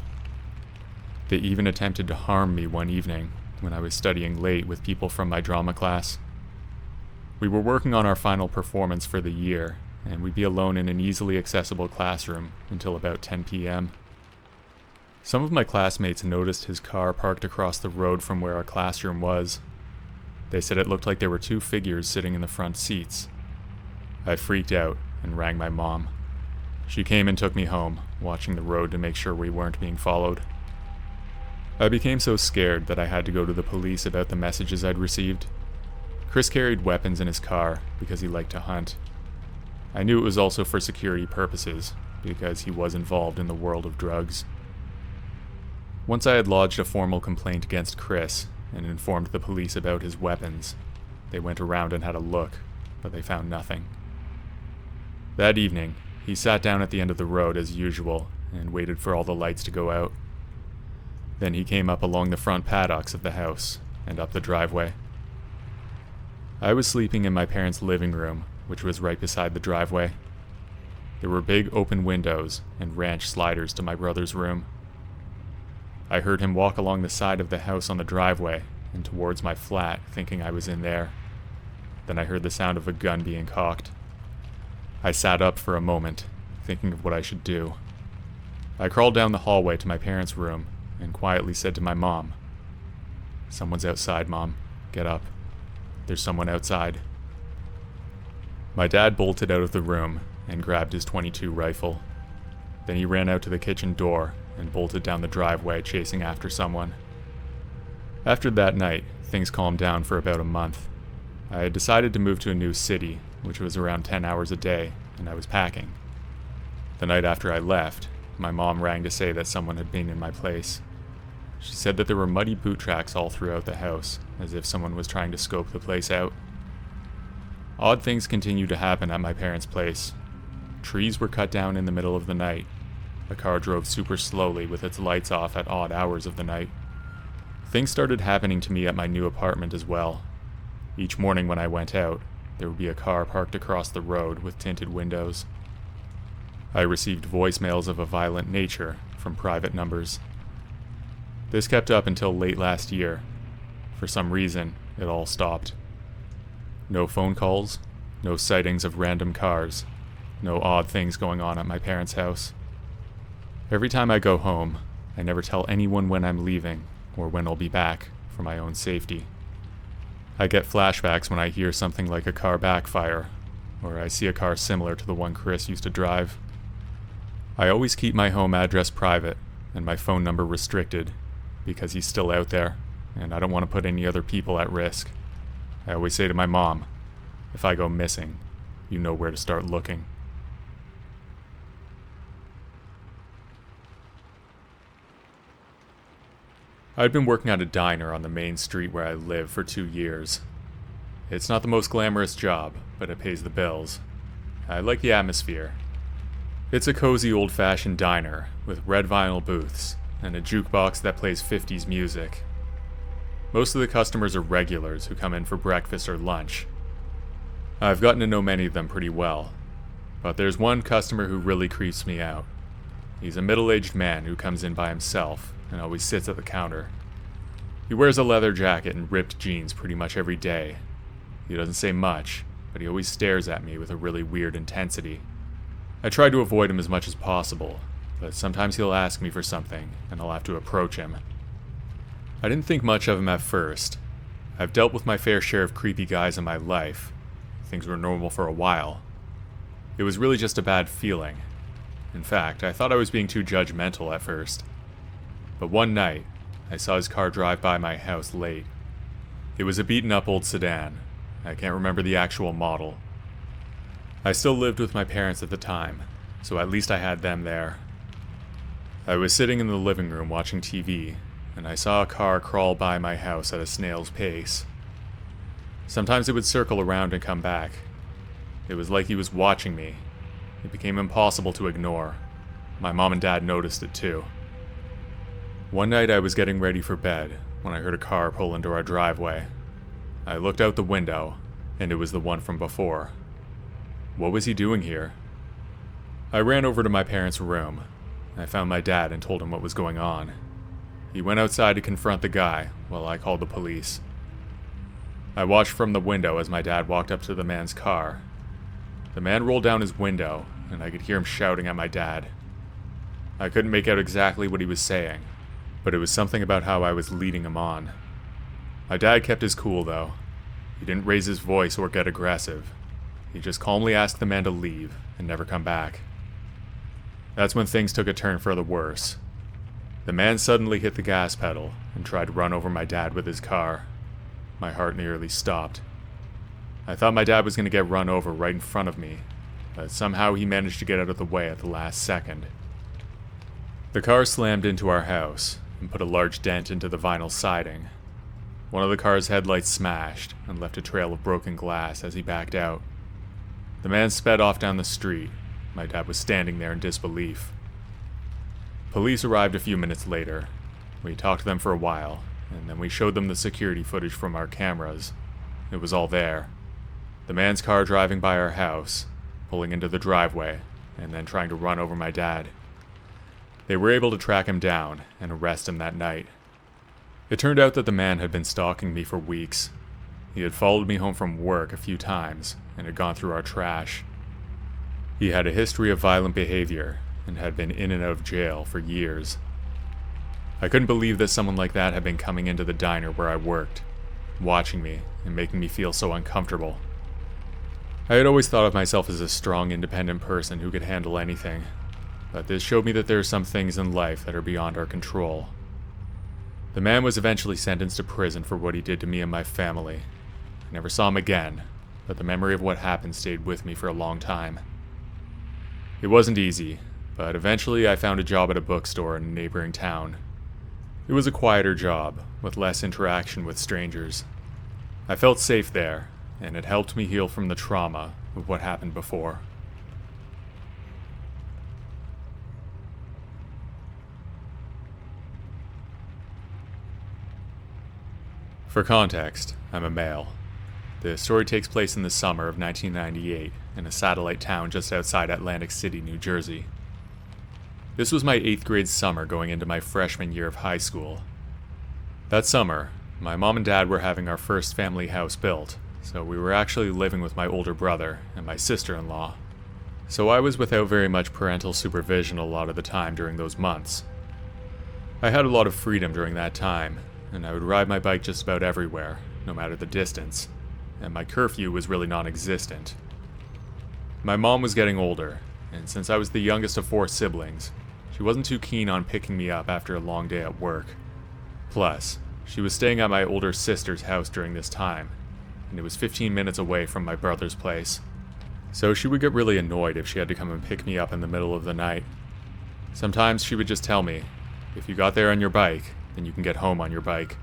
They even attempted to harm me one evening when I was studying late with people from my drama class. We were working on our final performance for the year, and we'd be alone in an easily accessible classroom until about 10 p.m. Some of my classmates noticed his car parked across the road from where our classroom was. They said it looked like there were two figures sitting in the front seats. I freaked out and rang my mom. She came and took me home, watching the road to make sure we weren't being followed. I became so scared that I had to go to the police about the messages I'd received. Chris carried weapons in his car because he liked to hunt. I knew it was also for security purposes, because he was involved in the world of drugs. Once I had lodged a formal complaint against Chris and informed the police about his weapons, they went around and had a look, but they found nothing. That evening, he sat down at the end of the road as usual and waited for all the lights to go out. Then he came up along the front paddocks of the house and up the driveway. I was sleeping in my parents' living room, which was right beside the driveway. There were big open windows and ranch sliders to my brother's room. I heard him walk along the side of the house on the driveway and towards my flat, thinking I was in there. Then I heard the sound of a gun being cocked. I sat up for a moment, thinking of what I should do. I crawled down the hallway to my parents' room and quietly said to my mom, "Someone's outside, Mom. Get up. There's someone outside." My dad bolted out of the room and grabbed his .22 rifle. Then he ran out to the kitchen door and bolted down the driveway, chasing after someone. After that night, things calmed down for about a month. I had decided to move to a new city, which was around 10 hours a day, and I was packing. The night after I left, my mom rang to say that someone had been in my place. She said that there were muddy boot tracks all throughout the house, as if someone was trying to scope the place out. Odd things continued to happen at my parents' place. Trees were cut down in the middle of the night. A car drove super slowly with its lights off at odd hours of the night. Things started happening to me at my new apartment as well. Each morning when I went out, there would be a car parked across the road with tinted windows. I received voicemails of a violent nature from private numbers. This kept up until late last year. For some reason, it all stopped. No phone calls, no sightings of random cars, no odd things going on at my parents' house. Every time I go home, I never tell anyone when I'm leaving or when I'll be back for my own safety. I get flashbacks when I hear something like a car backfire, or I see a car similar to the one Chris used to drive. I always keep my home address private and my phone number restricted because he's still out there, and I don't want to put any other people at risk. I always say to my mom, if I go missing, you know where to start looking. I'd been working at a diner on the main street where I live for 2 years. It's not the most glamorous job, but it pays the bills. I like the atmosphere. It's a cozy old-fashioned diner with red vinyl booths and a jukebox that plays 50s music. Most of the customers are regulars who come in for breakfast or lunch. I've gotten to know many of them pretty well, but there's one customer who really creeps me out. He's a middle-aged man who comes in by himself and always sits at the counter. He wears a leather jacket and ripped jeans pretty much every day. He doesn't say much, but he always stares at me with a really weird intensity. I try to avoid him as much as possible, but sometimes he'll ask me for something, and I'll have to approach him. I didn't think much of him at first. I've dealt with my fair share of creepy guys in my life. Things were normal for a while. It was really just a bad feeling. In fact, I thought I was being too judgmental at first. But one night, I saw his car drive by my house late. It was a beaten-up old sedan. I can't remember the actual model. I still lived with my parents at the time, so at least I had them there. I was sitting in the living room watching TV, and I saw a car crawl by my house at a snail's pace. Sometimes it would circle around and come back. It was like he was watching me. It became impossible to ignore. My mom and dad noticed it too. One night I was getting ready for bed when I heard a car pull into our driveway. I looked out the window, and it was the one from before. What was he doing here? I ran over to my parents' room. I found my dad and told him what was going on. He went outside to confront the guy while I called the police. I watched from the window as my dad walked up to the man's car. The man rolled down his window, and I could hear him shouting at my dad. I couldn't make out exactly what he was saying, but it was something about how I was leading him on. My dad kept his cool, though. He didn't raise his voice or get aggressive. He just calmly asked the man to leave and never come back. That's when things took a turn for the worse. The man suddenly hit the gas pedal and tried to run over my dad with his car. My heart nearly stopped. I thought my dad was going to get run over right in front of me, but somehow he managed to get out of the way at the last second. The car slammed into our house and put a large dent into the vinyl siding. One of the car's headlights smashed and left a trail of broken glass as he backed out. The man sped off down the street. My dad was standing there in disbelief. Police arrived a few minutes later. We talked to them for a while, and then we showed them the security footage from our cameras. It was all there. The man's car driving by our house, pulling into the driveway, and then trying to run over my dad. They were able to track him down and arrest him that night. It turned out that the man had been stalking me for weeks. He had followed me home from work a few times and had gone through our trash. He had a history of violent behavior and had been in and out of jail for years. I couldn't believe that someone like that had been coming into the diner where I worked, watching me and making me feel so uncomfortable. I had always thought of myself as a strong, independent person who could handle anything, but this showed me that there are some things in life that are beyond our control. The man was eventually sentenced to prison for what he did to me and my family. I never saw him again, but the memory of what happened stayed with me for a long time. It wasn't easy, but eventually I found a job at a bookstore in a neighboring town. It was a quieter job, with less interaction with strangers. I felt safe there, and it helped me heal from the trauma of what happened before. For context, I'm a male. The story takes place in the summer of 1998 in a satellite town just outside Atlantic City, New Jersey. This was my 8th grade summer going into my freshman year of high school. That summer, my mom and dad were having our first family house built, so we were actually living with my older brother and my sister-in-law. So I was without very much parental supervision a lot of the time during those months. I had a lot of freedom during that time, and I would ride my bike just about everywhere, no matter the distance, and my curfew was really non-existent. My mom was getting older, and since I was the youngest of 4 siblings, she wasn't too keen on picking me up after a long day at work. Plus, she was staying at my older sister's house during this time, and it was 15 minutes away from my brother's place. So she would get really annoyed if she had to come and pick me up in the middle of the night. Sometimes she would just tell me, if you got there on your bike, then you can get home on your bike.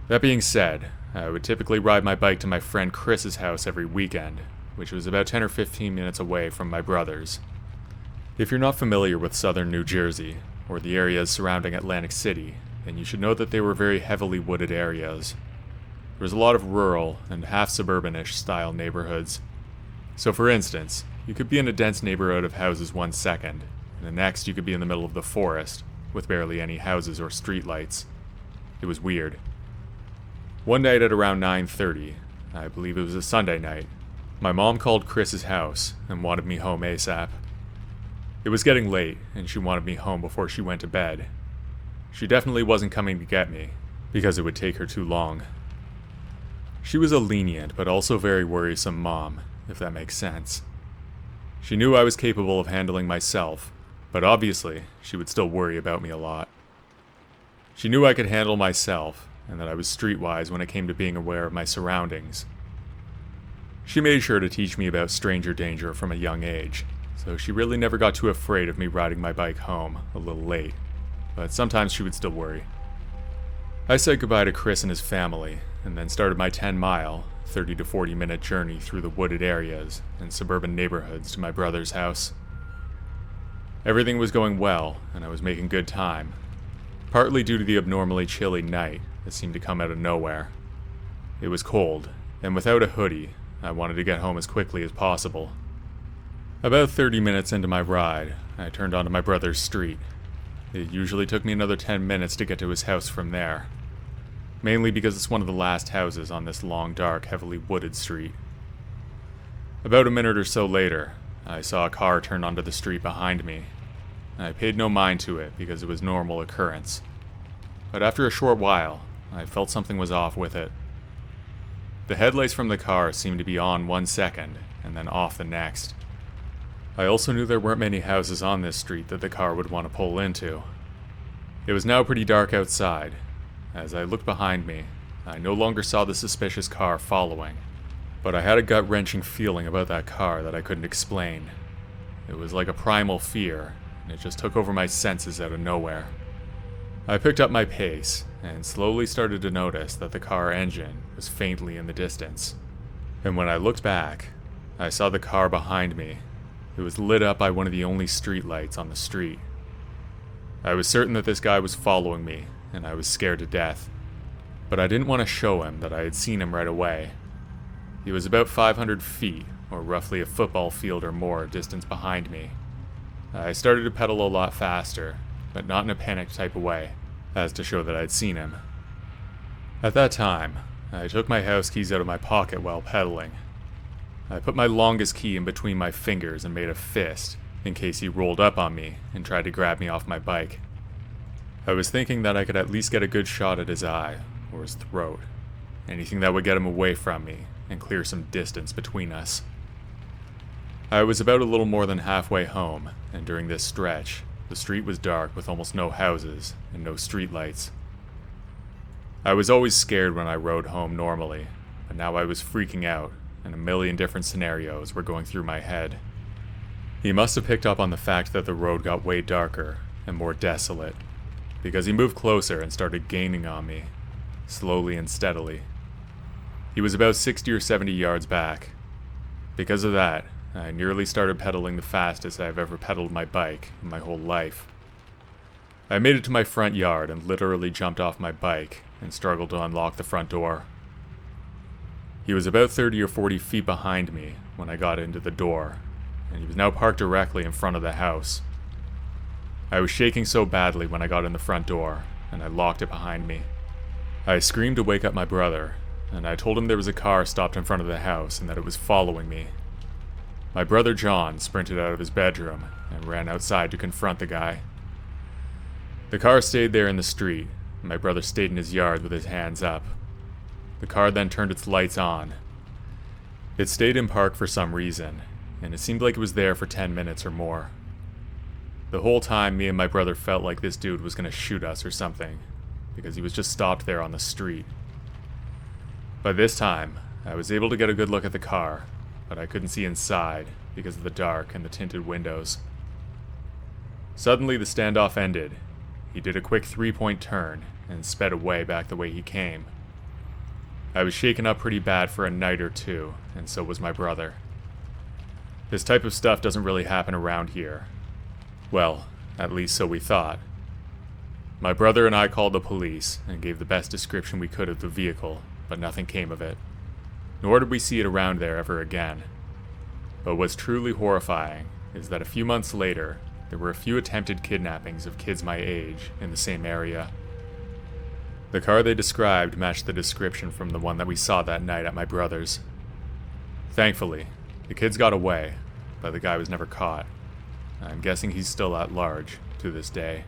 That being said, I would typically ride my bike to my friend Chris's house every weekend, which was about 10 or 15 minutes away from my brother's. If you're not familiar with southern New Jersey, or the areas surrounding Atlantic City, then you should know that they were very heavily wooded areas. There was a lot of rural and half-suburbanish style neighborhoods. So for instance, you could be in a dense neighborhood of houses one second, and the next you could be in the middle of the forest, with barely any houses or streetlights. It was weird. One night at around 9:30, I believe it was a Sunday night, my mom called Chris's house and wanted me home ASAP. It was getting late, and she wanted me home before she went to bed. She definitely wasn't coming to get me, because it would take her too long. She was a lenient but also very worrisome mom, if that makes sense. She knew I was capable of handling myself, but obviously, she would still worry about me a lot. She knew I could handle myself, and that I was streetwise when it came to being aware of my surroundings. She made sure to teach me about stranger danger from a young age, so she really never got too afraid of me riding my bike home a little late, but sometimes she would still worry. I said goodbye to Chris and his family, and then started my 10-mile, 30 to 40-minute journey through the wooded areas and suburban neighborhoods to my brother's house. Everything was going well, and I was making good time, partly due to the abnormally chilly night that seemed to come out of nowhere. It was cold, and without a hoodie, I wanted to get home as quickly as possible. About 30 minutes into my ride, I turned onto my brother's street. It usually took me another 10 minutes to get to his house from there, mainly because it's one of the last houses on this long, dark, heavily wooded street. About a minute or so later, I saw a car turn onto the street behind me. I paid no mind to it because it was normal occurrence. But after a short while, I felt something was off with it. The headlights from the car seemed to be on 1 second, and then off the next. I also knew there weren't many houses on this street that the car would want to pull into. It was now pretty dark outside. As I looked behind me, I no longer saw the suspicious car following, but I had a gut-wrenching feeling about that car that I couldn't explain. It was like a primal fear, and it just took over my senses out of nowhere. I picked up my pace, and slowly started to notice that the car engine was faintly in the distance. And when I looked back, I saw the car behind me. It was lit up by one of the only streetlights on the street. I was certain that this guy was following me, and I was scared to death. But I didn't want to show him that I had seen him right away. He was about 500 feet, or roughly a football field or more, distance behind me. I started to pedal a lot faster, but not in a panicked type of way, as to show that I'd seen him. At that time, I took my house keys out of my pocket while pedaling. I put my longest key in between my fingers and made a fist, in case he rolled up on me and tried to grab me off my bike. I was thinking that I could at least get a good shot at his eye, or his throat, anything that would get him away from me and clear some distance between us. I was about a little more than halfway home, and during this stretch, the street was dark with almost no houses and no streetlights. I was always scared when I rode home normally, but now I was freaking out, and a million different scenarios were going through my head. He must have picked up on the fact that the road got way darker and more desolate, because he moved closer and started gaining on me, slowly and steadily. He was about 60 or 70 yards back. Because of that, I nearly started pedaling the fastest I've ever pedaled my bike in my whole life. I made it to my front yard and literally jumped off my bike and struggled to unlock the front door. He was about 30 or 40 feet behind me when I got into the door, and he was now parked directly in front of the house. I was shaking so badly when I got in the front door, and I locked it behind me. I screamed to wake up my brother, and I told him there was a car stopped in front of the house and that it was following me. My brother John sprinted out of his bedroom and ran outside to confront the guy. The car stayed there in the street, and my brother stayed in his yard with his hands up. The car then turned its lights on. It stayed in park for some reason, and it seemed like it was there for 10 minutes or more. The whole time, me and my brother felt like this dude was going to shoot us or something, because he was just stopped there on the street. By this time, I was able to get a good look at the car, but I couldn't see inside because of the dark and the tinted windows. Suddenly the standoff ended. He did a quick 3-point turn and sped away back the way he came. I was shaken up pretty bad for a night or two, and so was my brother. This type of stuff doesn't really happen around here. Well, at least so we thought. My brother and I called the police and gave the best description we could of the vehicle, but nothing came of it. Nor did we see it around there ever again. But what's truly horrifying is that a few months later, there were a few attempted kidnappings of kids my age in the same area. The car they described matched the description from the one that we saw that night at my brother's. Thankfully, the kids got away, but the guy was never caught. I'm guessing he's still at large to this day.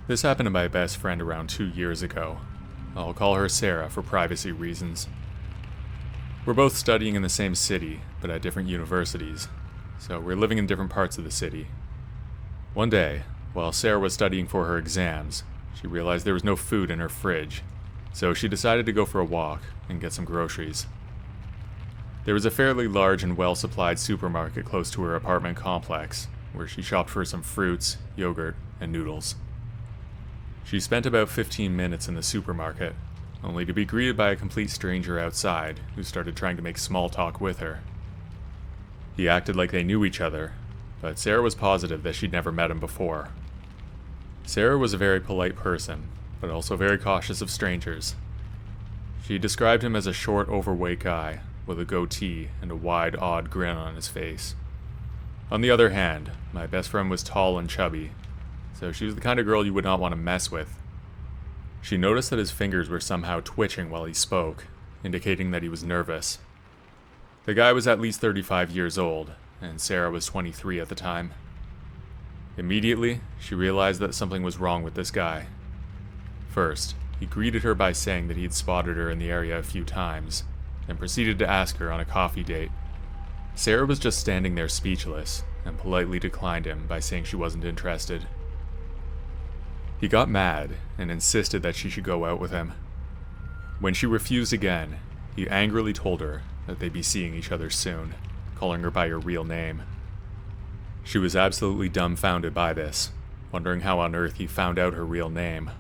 This happened to my best friend around 2 years ago. I'll call her Sarah for privacy reasons. We're both studying in the same city, but at different universities, so we're living in different parts of the city. One day, while Sarah was studying for her exams, she realized there was no food in her fridge, so she decided to go for a walk and get some groceries. There was a fairly large and well-supplied supermarket close to her apartment complex, where she shopped for some fruits, yogurt, and noodles. She spent about 15 minutes in the supermarket, only to be greeted by a complete stranger outside who started trying to make small talk with her. He acted like they knew each other, but Sarah was positive that she'd never met him before. Sarah was a very polite person, but also very cautious of strangers. She described him as a short, overweight guy with a goatee and a wide, odd grin on his face. On the other hand, my best friend was tall and chubby, so she was the kind of girl you would not want to mess with. She noticed that his fingers were somehow twitching while he spoke, indicating that he was nervous. The guy was at least 35 years old, and Sarah was 23 at the time. Immediately, she realized that something was wrong with this guy. First, he greeted her by saying that he had spotted her in the area a few times, then proceeded to ask her on a coffee date. Sarah was just standing there speechless, and politely declined him by saying she wasn't interested. He got mad and insisted that she should go out with him. When she refused again, he angrily told her that they'd be seeing each other soon, calling her by her real name. She was absolutely dumbfounded by this, wondering how on earth he found out her real name.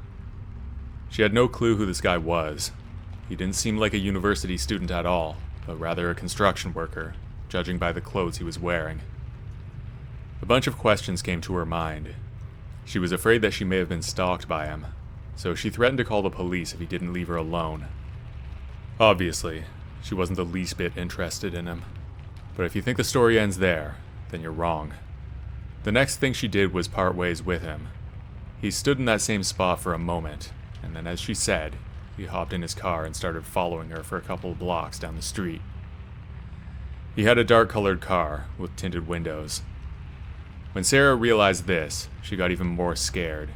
She had no clue who this guy was. He didn't seem like a university student at all, but rather a construction worker, judging by the clothes he was wearing. A bunch of questions came to her mind. She was afraid that she may have been stalked by him, so she threatened to call the police if he didn't leave her alone. Obviously, she wasn't the least bit interested in him. But if you think the story ends there, then you're wrong. The next thing she did was part ways with him. He stood in that same spot for a moment, and then as she said, he hopped in his car and started following her for a couple of blocks down the street. He had a dark-colored car with tinted windows. When Sarah realized this, she got even more scared,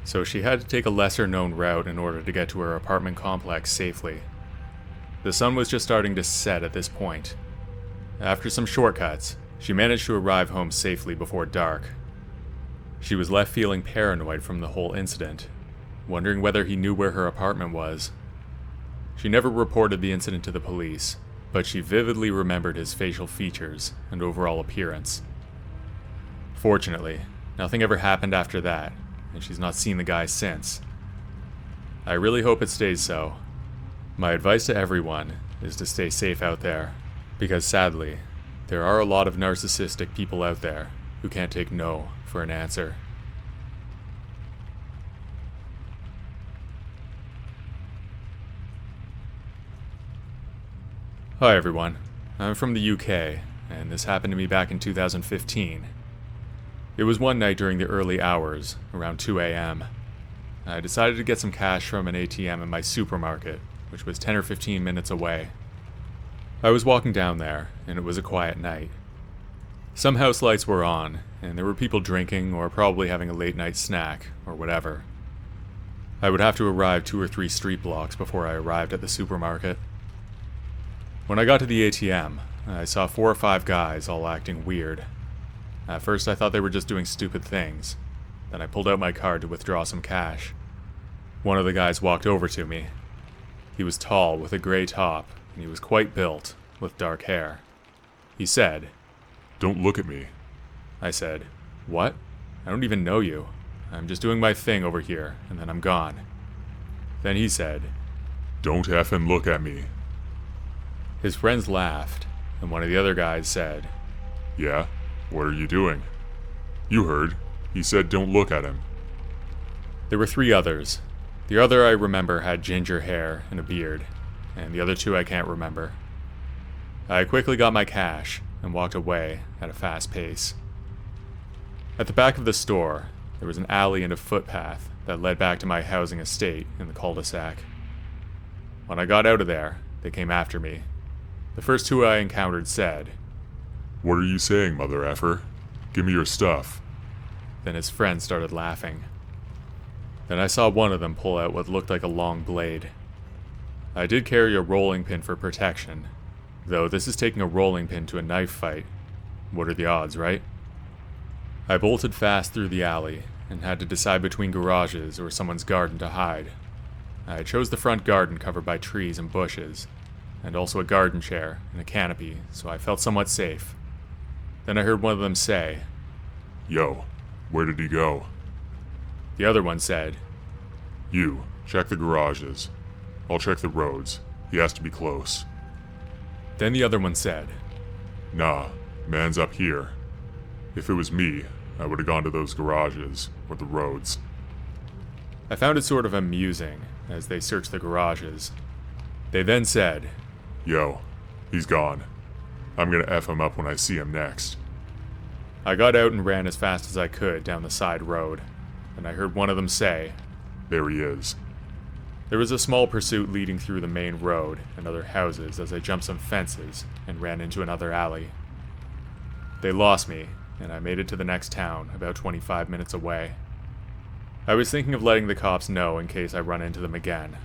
so she had to take a lesser-known route in order to get to her apartment complex safely. The sun was just starting to set at this point. After some shortcuts, she managed to arrive home safely before dark. She was left feeling paranoid from the whole incident, wondering whether he knew where her apartment was. She never reported the incident to the police, but she vividly remembered his facial features and overall appearance. Fortunately, nothing ever happened after that, and she's not seen the guy since. I really hope it stays so. My advice to everyone is to stay safe out there, because sadly, there are a lot of narcissistic people out there who can't take no for an answer. Hi everyone, I'm from the UK, and this happened to me back in 2015. It was one night during the early hours, around 2 a.m. I decided to get some cash from an ATM in my supermarket, which was 10 or 15 minutes away. I was walking down there, and it was a quiet night. Some house lights were on, and there were people drinking or probably having a late night snack, or whatever. I would have to arrive 2 or 3 street blocks before I arrived at the supermarket. When I got to the ATM, I saw 4 or 5 guys all acting weird. At first I thought they were just doing stupid things. Then I pulled out my card to withdraw some cash. One of the guys walked over to me. He was tall with a gray top, and he was quite built, with dark hair. He said, "Don't look at me." I said, "What? I don't even know you. I'm just doing my thing over here, and then I'm gone." Then he said, "Don't effing look at me." His friends laughed, and one of the other guys said, "Yeah? What are you doing?" "You heard. He said don't look at him." There were 3 others. The other I remember had ginger hair and a beard, and the other 2 I can't remember. I quickly got my cash and walked away at a fast pace. At the back of the store, there was an alley and a footpath that led back to my housing estate in the cul-de-sac. When I got out of there, they came after me. The first 2 I encountered said, "What are you saying, mother effer? Give me your stuff." Then his friend started laughing. Then I saw one of them pull out what looked like a long blade. I did carry a rolling pin for protection, though this is taking a rolling pin to a knife fight. What are the odds, right? I bolted fast through the alley and had to decide between garages or someone's garden to hide. I chose the front garden covered by trees and bushes, and also a garden chair and a canopy, so I felt somewhat safe. Then I heard one of them say, "Yo, where did he go?" The other one said, "You, check the garages. I'll check the roads. He has to be close." Then the other one said, "Nah, man's up here. If it was me, I would have gone to those garages, or the roads." I found it sort of amusing as they searched the garages. They then said, "Yo, he's gone. I'm gonna F him up when I see him next." I got out and ran as fast as I could down the side road, and I heard one of them say, "There he is." There was a small pursuit leading through the main road and other houses as I jumped some fences and ran into another alley. They lost me, and I made it to the next town, about 25 minutes away. I was thinking of letting the cops know in case I run into them again.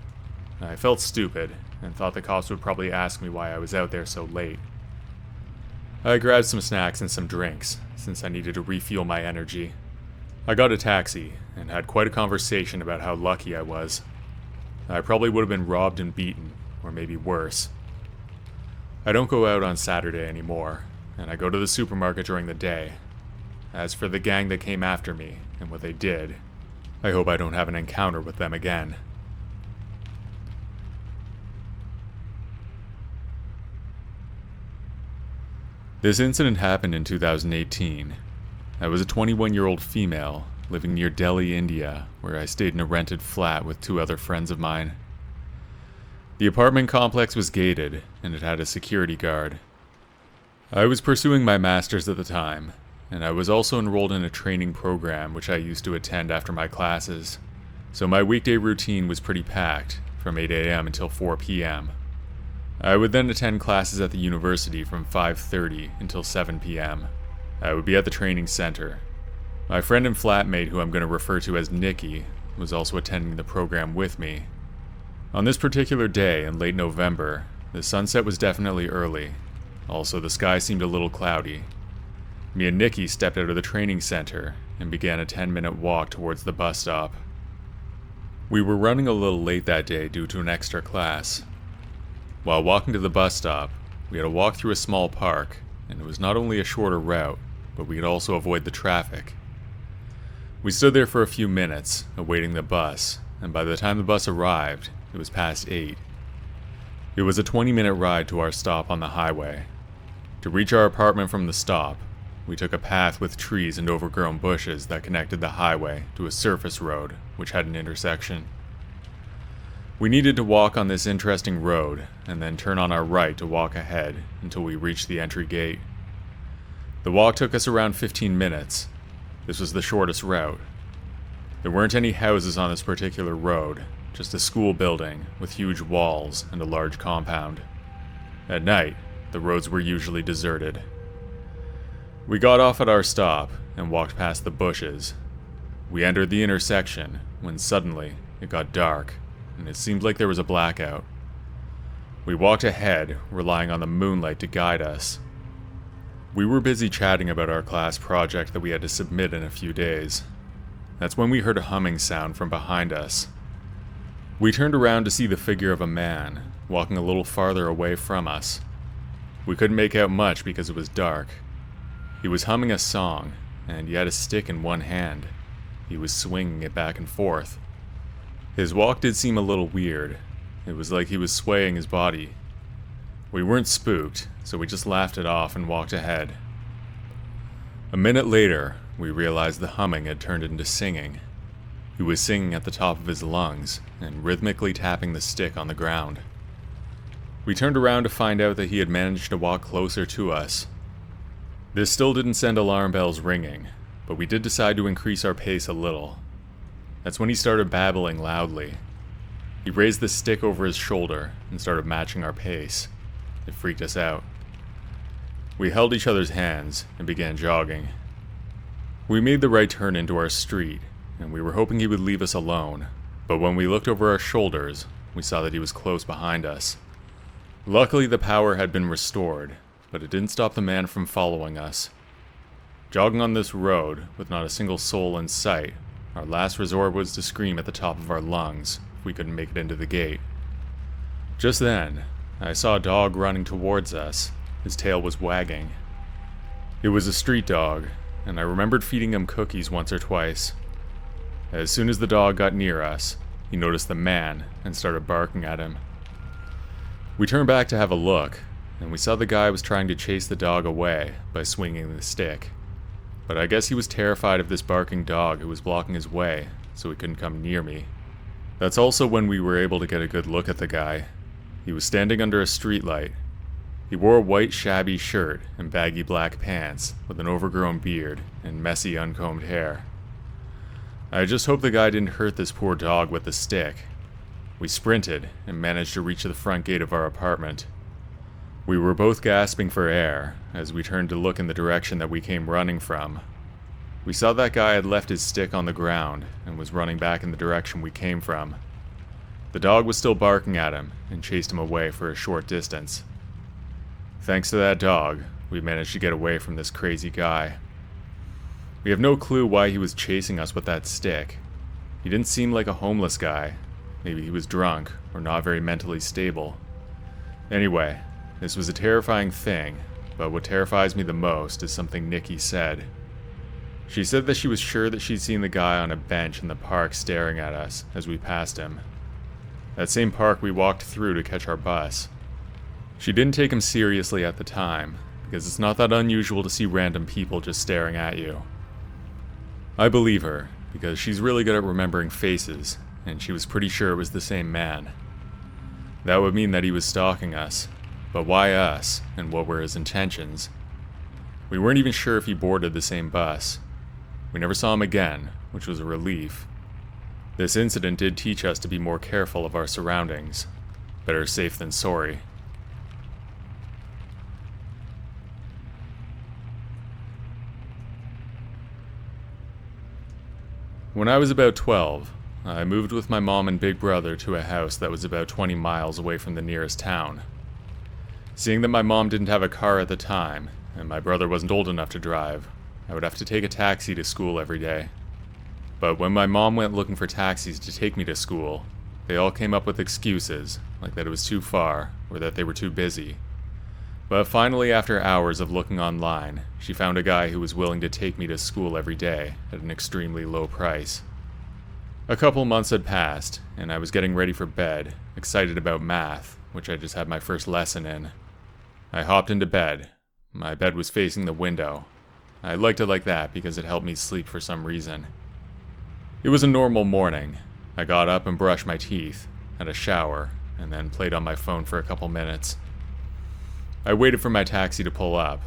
I felt stupid, and thought the cops would probably ask me why I was out there so late. I grabbed some snacks and some drinks, since I needed to refuel my energy. I got a taxi, and had quite a conversation about how lucky I was. I probably would have been robbed and beaten, or maybe worse. I don't go out on Saturday anymore, and I go to the supermarket during the day. As for the gang that came after me, and what they did, I hope I don't have an encounter with them again. This incident happened in 2018. I was a 21-year-old female living near Delhi, India, where I stayed in a rented flat with 2 other friends of mine. The apartment complex was gated, and it had a security guard. I was pursuing my master's at the time, and I was also enrolled in a training program which I used to attend after my classes, so my weekday routine was pretty packed, from 8 a.m. until 4 p.m. I would then attend classes at the university from 5:30 until 7 p.m. I would be at the training center. My friend and flatmate, who I'm going to refer to as Nikki, was also attending the program with me. On this particular day in late November, the sunset was definitely early. Also, the sky seemed a little cloudy. Me and Nikki stepped out of the training center and began a 10-minute walk towards the bus stop. We were running a little late that day due to an extra class. While walking to the bus stop, we had to walk through a small park, and it was not only a shorter route, but we could also avoid the traffic. We stood there for a few minutes, awaiting the bus, and by the time the bus arrived, it was past 8. It was a 20-minute ride to our stop on the highway. To reach our apartment from the stop, we took a path with trees and overgrown bushes that connected the highway to a surface road, which had an intersection. We needed to walk on this interesting road, and then turn on our right to walk ahead until we reached the entry gate. The walk took us around 15 minutes. This was the shortest route. There weren't any houses on this particular road, just a school building with huge walls and a large compound. At night, the roads were usually deserted. We got off at our stop and walked past the bushes. We entered the intersection when suddenly it got dark, and it seemed like there was a blackout. We walked ahead, relying on the moonlight to guide us. We were busy chatting about our class project that we had to submit in a few days. That's when we heard a humming sound from behind us. We turned around to see the figure of a man, walking a little farther away from us. We couldn't make out much because it was dark. He was humming a song, and he had a stick in one hand. He was swinging it back and forth. His walk did seem a little weird. It was like he was swaying his body. We weren't spooked, so we just laughed it off and walked ahead. A minute later, we realized the humming had turned into singing. He was singing at the top of his lungs and rhythmically tapping the stick on the ground. We turned around to find out that he had managed to walk closer to us. This still didn't send alarm bells ringing, but we did decide to increase our pace a little. That's when he started babbling loudly. He raised the stick over his shoulder and started matching our pace. It freaked us out. We held each other's hands and began jogging. We made the right turn into our street, and we were hoping he would leave us alone, but when we looked over our shoulders, we saw that he was close behind us. Luckily, the power had been restored, but it didn't stop the man from following us. Jogging on this road, with not a single soul in sight, our last resort was to scream at the top of our lungs if we couldn't make it into the gate. Just then, I saw a dog running towards us. His tail was wagging. It was a street dog, and I remembered feeding him cookies once or twice. As soon as the dog got near us, he noticed the man and started barking at him. We turned back to have a look, and we saw the guy was trying to chase the dog away by swinging the stick. But I guess he was terrified of this barking dog who was blocking his way, so he couldn't come near me. That's also when we were able to get a good look at the guy. He was standing under a streetlight. He wore a white shabby shirt and baggy black pants with an overgrown beard and messy uncombed hair. I just hope the guy didn't hurt this poor dog with the stick. We sprinted and managed to reach the front gate of our apartment. We were both gasping for air as we turned to look in the direction that we came running from. We saw that guy had left his stick on the ground and was running back in the direction we came from. The dog was still barking at him and chased him away for a short distance. Thanks to that dog, we managed to get away from this crazy guy. We have no clue why he was chasing us with that stick. He didn't seem like a homeless guy. Maybe he was drunk or not very mentally stable. Anyway, this was a terrifying thing, but what terrifies me the most is something Nikki said. She said that she was sure that she'd seen the guy on a bench in the park staring at us as we passed him. That same park we walked through to catch our bus. She didn't take him seriously at the time, because it's not that unusual to see random people just staring at you. I believe her, because she's really good at remembering faces, and she was pretty sure it was the same man. That would mean that he was stalking us, but why us, and what were his intentions? We weren't even sure if he boarded the same bus. We never saw him again, which was a relief. This incident did teach us to be more careful of our surroundings. Better safe than sorry. When I was about 12, I moved with my mom and big brother to a house that was about 20 miles away from the nearest town. Seeing that my mom didn't have a car at the time, and my brother wasn't old enough to drive, I would have to take a taxi to school every day. But when my mom went looking for taxis to take me to school, they all came up with excuses, like that it was too far, or that they were too busy. But finally, after hours of looking online, she found a guy who was willing to take me to school every day at an extremely low price. A couple months had passed, and I was getting ready for bed, excited about math, which I just had my first lesson in. I hopped into bed. My bed was facing the window. I liked it like that because it helped me sleep for some reason. It was a normal morning. I got up and brushed my teeth, had a shower, and then played on my phone for a couple minutes. I waited for my taxi to pull up.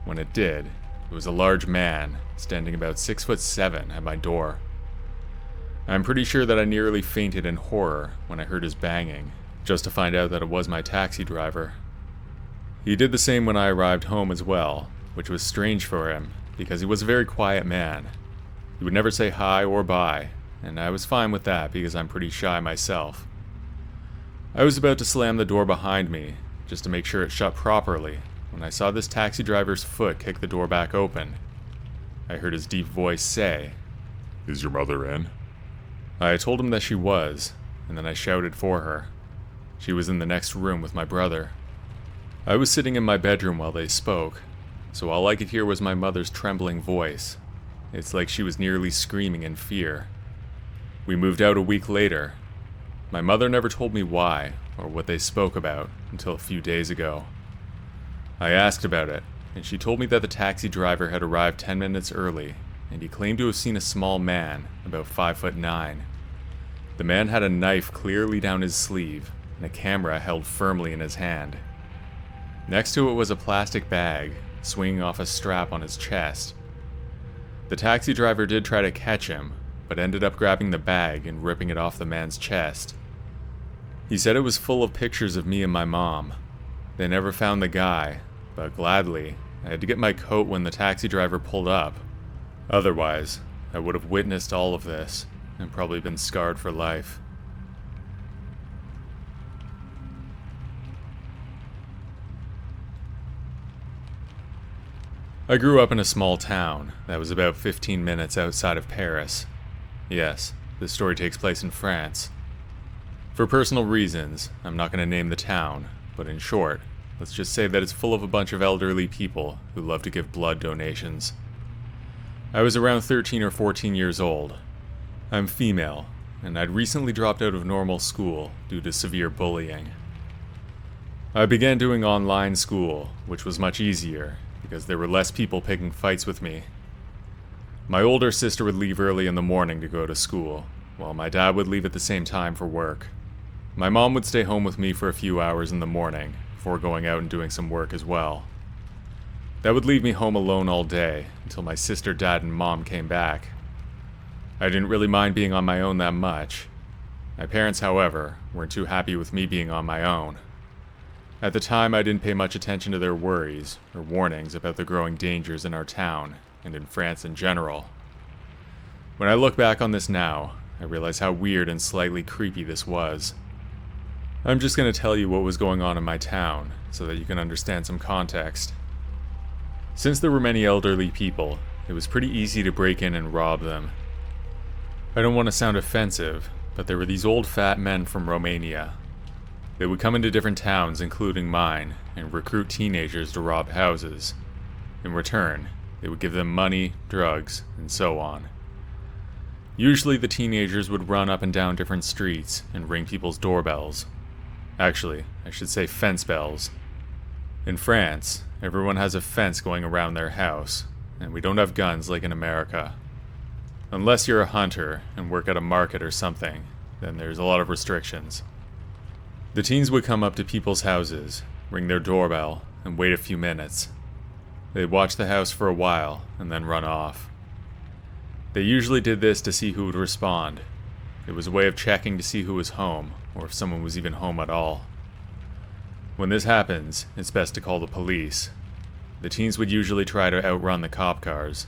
When it did, it was a large man, standing about 6'7" at my door. I'm pretty sure that I nearly fainted in horror when I heard his banging, just to find out that it was my taxi driver. He did the same when I arrived home as well, which was strange for him, because he was a very quiet man. He would never say hi or bye, and I was fine with that because I'm pretty shy myself. I was about to slam the door behind me, just to make sure it shut properly, when I saw this taxi driver's foot kick the door back open. I heard his deep voice say, "Is your mother in?" I told him that she was, and then I shouted for her. She was in the next room with my brother. I was sitting in my bedroom while they spoke, so all I could hear was my mother's trembling voice. It's like she was nearly screaming in fear. We moved out a week later. My mother never told me why or what they spoke about until a few days ago. I asked about it, and she told me that the taxi driver had arrived 10 minutes early, and he claimed to have seen a small man, about 5'9". The man had a knife clearly down his sleeve, and a camera held firmly in his hand. Next to it was a plastic bag, swinging off a strap on his chest. The taxi driver did try to catch him, but ended up grabbing the bag and ripping it off the man's chest. He said it was full of pictures of me and my mom. They never found the guy, but gladly, I had to get my coat when the taxi driver pulled up. Otherwise, I would have witnessed all of this, and probably been scarred for life. I grew up in a small town that was about 15 minutes outside of Paris. Yes, this story takes place in France. For personal reasons, I'm not going to name the town, but in short, let's just say that it's full of a bunch of elderly people who love to give blood donations. I was around 13 or 14 years old. I'm female, and I'd recently dropped out of normal school due to severe bullying. I began doing online school, which was much easier, because there were less people picking fights with me. My older sister would leave early in the morning to go to school, while my dad would leave at the same time for work. My mom would stay home with me for a few hours in the morning, before going out and doing some work as well. That would leave me home alone all day, until my sister, dad, and mom came back. I didn't really mind being on my own that much. My parents, however, weren't too happy with me being on my own. At the time, I didn't pay much attention to their worries or warnings about the growing dangers in our town and in France in general. When I look back on this now, I realize how weird and slightly creepy this was. I'm just going to tell you what was going on in my town so that you can understand some context. Since there were many elderly people, it was pretty easy to break in and rob them. I don't want to sound offensive, but there were these old fat men from Romania. They would come into different towns, including mine, and recruit teenagers to rob houses. In return, they would give them money, drugs, and so on. Usually the teenagers would run up and down different streets and ring people's doorbells. Actually, I should say fence bells. In France, everyone has a fence going around their house, and we don't have guns like in America. Unless you're a hunter and work at a market or something, then there's a lot of restrictions. The teens would come up to people's houses, ring their doorbell, and wait a few minutes. They'd watch the house for a while, and then run off. They usually did this to see who would respond. It was a way of checking to see who was home, or if someone was even home at all. When this happens, it's best to call the police. The teens would usually try to outrun the cop cars.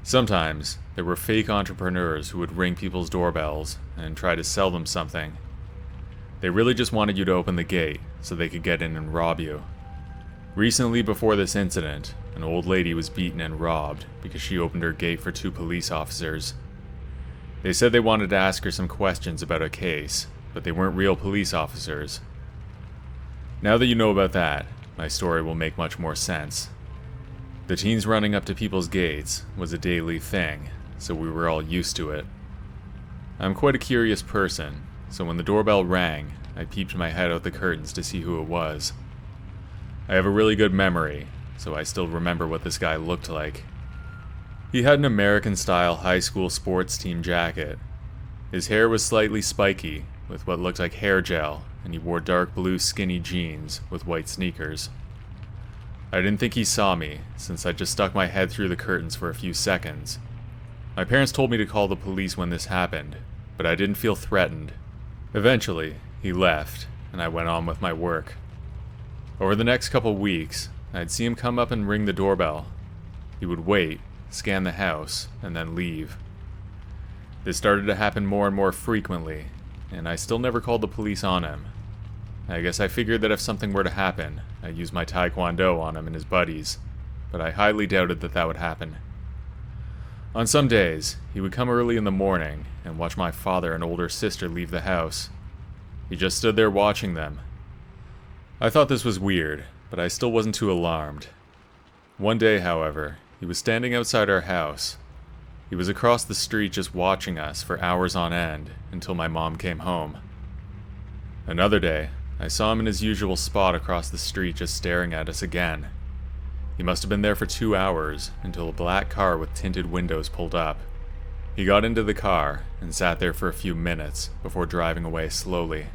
Sometimes, there were fake entrepreneurs who would ring people's doorbells and try to sell them something. They really just wanted you to open the gate so they could get in and rob you. Recently, before this incident, an old lady was beaten and robbed because she opened her gate for 2 police officers. They said they wanted to ask her some questions about a case, but they weren't real police officers. Now that you know about that, my story will make much more sense. The teens running up to people's gates was a daily thing, so we were all used to it. I'm quite a curious person, so when the doorbell rang, I peeped my head out the curtains to see who it was. I have a really good memory, so I still remember what this guy looked like. He had an American-style high school sports team jacket. His hair was slightly spiky, with what looked like hair gel, and he wore dark blue skinny jeans with white sneakers. I didn't think he saw me, since I just stuck my head through the curtains for a few seconds. My parents told me to call the police when this happened, but I didn't feel threatened. Eventually, he left, and I went on with my work. Over the next couple weeks, I'd see him come up and ring the doorbell. He would wait, scan the house, and then leave. This started to happen more and more frequently, and I still never called the police on him. I guess I figured that if something were to happen, I'd use my taekwondo on him and his buddies, but I highly doubted that that would happen. On some days, he would come early in the morning and watch my father and older sister leave the house. He just stood there watching them. I thought this was weird, but I still wasn't too alarmed. One day, however, he was standing outside our house. He was across the street just watching us for hours on end until my mom came home. Another day, I saw him in his usual spot across the street just staring at us again. He must have been there for 2 hours until a black car with tinted windows pulled up. He got into the car and sat there for a few minutes before driving away slowly.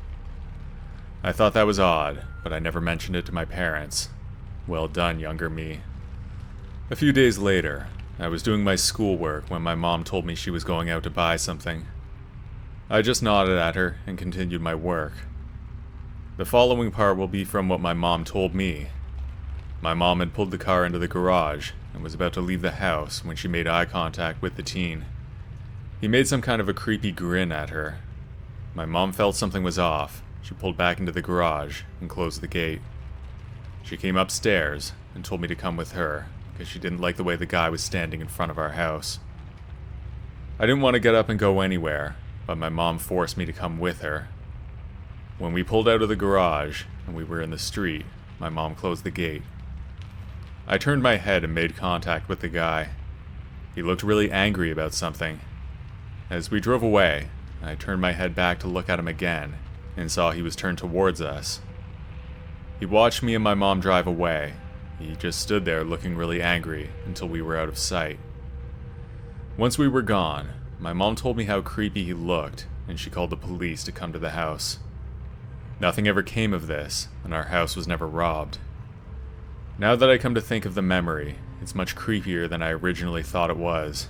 I thought that was odd, but I never mentioned it to my parents. Well done, younger me. A few days later, I was doing my schoolwork when my mom told me she was going out to buy something. I just nodded at her and continued my work. The following part will be from what my mom told me. My mom had pulled the car into the garage and was about to leave the house when she made eye contact with the teen. He made some kind of a creepy grin at her. My mom felt something was off. She pulled back into the garage and closed the gate. She came upstairs and told me to come with her because she didn't like the way the guy was standing in front of our house. I didn't want to get up and go anywhere, but my mom forced me to come with her. When we pulled out of the garage and we were in the street, my mom closed the gate. I turned my head and made contact with the guy. He looked really angry about something. As we drove away, I turned my head back to look at him again and saw he was turned towards us. He watched me and my mom drive away. He just stood there looking really angry until we were out of sight. Once we were gone, my mom told me how creepy he looked, and she called the police to come to the house. Nothing ever came of this, and our house was never robbed. Now that I come to think of the memory, it's much creepier than I originally thought it was.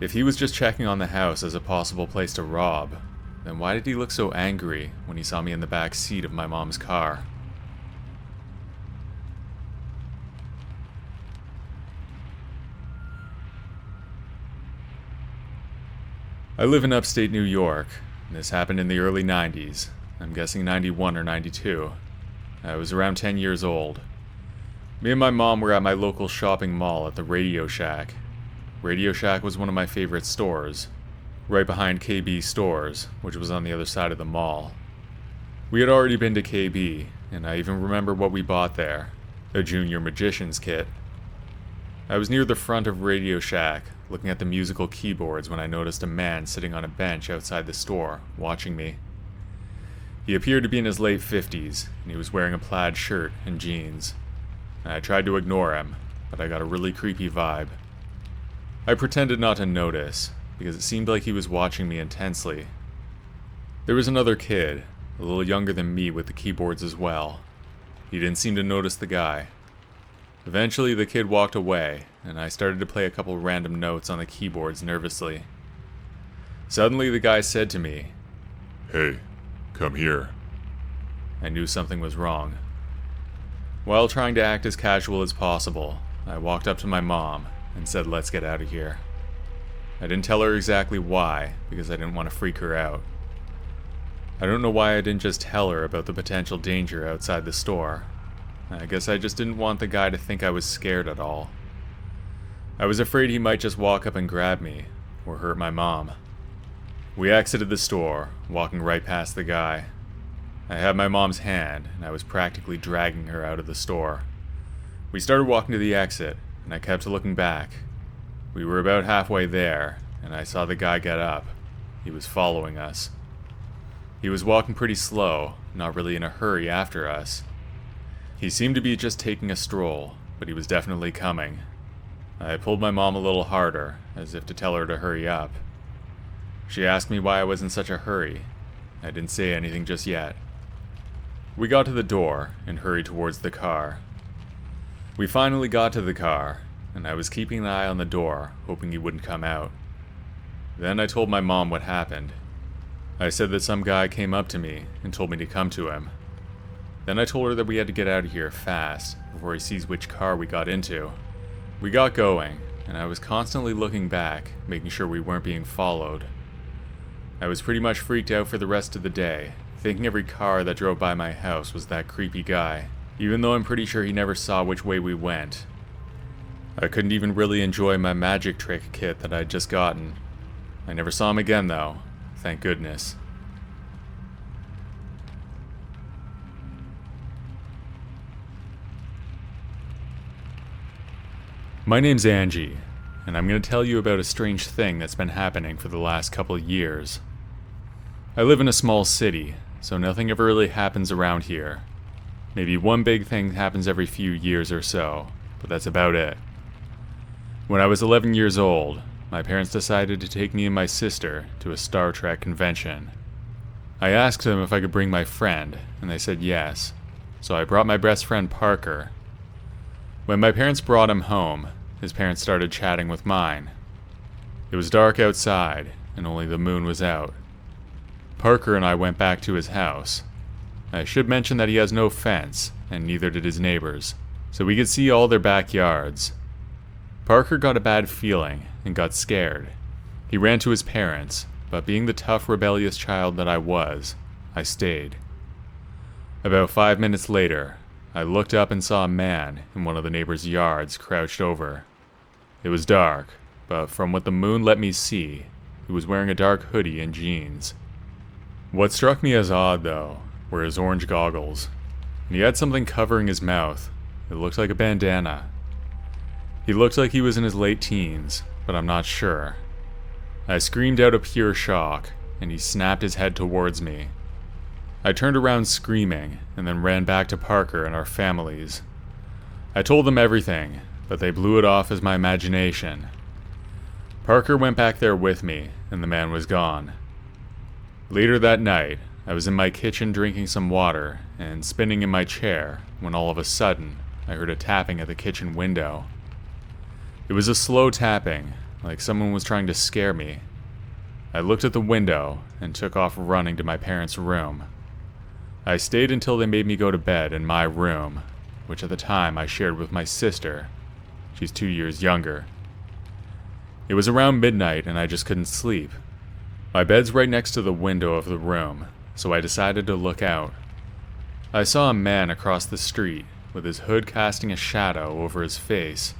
If he was just checking on the house as a possible place to rob, then why did he look so angry when he saw me in the back seat of my mom's car? I live in upstate New York, and this happened in the early 90s. I'm guessing 91 or 92. I was around 10 years old. Me and my mom were at my local shopping mall at the Radio Shack. Radio Shack was one of my favorite stores, right behind KB Stores, which was on the other side of the mall. We had already been to KB, and I even remember what we bought there, a Junior Magician's kit. I was near the front of Radio Shack, looking at the musical keyboards when I noticed a man sitting on a bench outside the store, watching me. He appeared to be in his late 50s, and he was wearing a plaid shirt and jeans. I tried to ignore him, but I got a really creepy vibe. I pretended not to notice, because it seemed like he was watching me intensely. There was another kid, a little younger than me, with the keyboards as well. He didn't seem to notice the guy. Eventually, the kid walked away, and I started to play a couple random notes on the keyboards nervously. Suddenly, the guy said to me, "Hey, come here." I knew something was wrong. While trying to act as casual as possible, I walked up to my mom and said, "Let's get out of here." I didn't tell her exactly why, because I didn't want to freak her out. I don't know why I didn't just tell her about the potential danger outside the store. I guess I just didn't want the guy to think I was scared at all. I was afraid he might just walk up and grab me, or hurt my mom. We exited the store, walking right past the guy. I had my mom's hand, and I was practically dragging her out of the store. We started walking to the exit, and I kept looking back. We were about halfway there, and I saw the guy get up. He was following us. He was walking pretty slow, not really in a hurry after us. He seemed to be just taking a stroll, but he was definitely coming. I pulled my mom a little harder, as if to tell her to hurry up. She asked me why I was in such a hurry. I didn't say anything just yet. We got to the door and hurried towards the car. We finally got to the car, and I was keeping an eye on the door, hoping he wouldn't come out. Then I told my mom what happened. I said that some guy came up to me and told me to come to him. Then I told her that we had to get out of here fast before he sees which car we got into. We got going, and I was constantly looking back, making sure we weren't being followed. I was pretty much freaked out for the rest of the day, thinking every car that drove by my house was that creepy guy, even though I'm pretty sure he never saw which way we went. I couldn't even really enjoy my magic trick kit that I'd just gotten. I never saw him again though, thank goodness. My name's Angie, and I'm going to tell you about a strange thing that's been happening for the last couple of years. I live in a small city, so nothing ever really happens around here. Maybe one big thing happens every few years or so, but that's about it. When I was 11 years old, my parents decided to take me and my sister to a Star Trek convention. I asked them if I could bring my friend, and they said yes, so I brought my best friend Parker. When my parents brought him home, his parents started chatting with mine. It was dark outside, and only the moon was out. Parker and I went back to his house. I should mention that he has no fence, and neither did his neighbors, so we could see all their backyards. Parker got a bad feeling and got scared. He ran to his parents, but being the tough, rebellious child that I was, I stayed. About 5 minutes later, I looked up and saw a man in one of the neighbors' yards crouched over. It was dark, but from what the moon let me see, he was wearing a dark hoodie and jeans. What struck me as odd, though, were his orange goggles. And he had something covering his mouth. It looked like a bandana. He looked like he was in his late teens, but I'm not sure. I screamed out of pure shock, and he snapped his head towards me. I turned around screaming, and then ran back to Parker and our families. I told them everything, but they blew it off as my imagination. Parker went back there with me, and the man was gone. Later that night, I was in my kitchen drinking some water and spinning in my chair when all of a sudden, I heard a tapping at the kitchen window. It was a slow tapping, like someone was trying to scare me. I looked at the window and took off running to my parents' room. I stayed until they made me go to bed in my room, which at the time I shared with my sister. She's 2 years younger. It was around midnight and I just couldn't sleep. My bed's right next to the window of the room, so I decided to look out. I saw a man across the street with his hood casting a shadow over his face.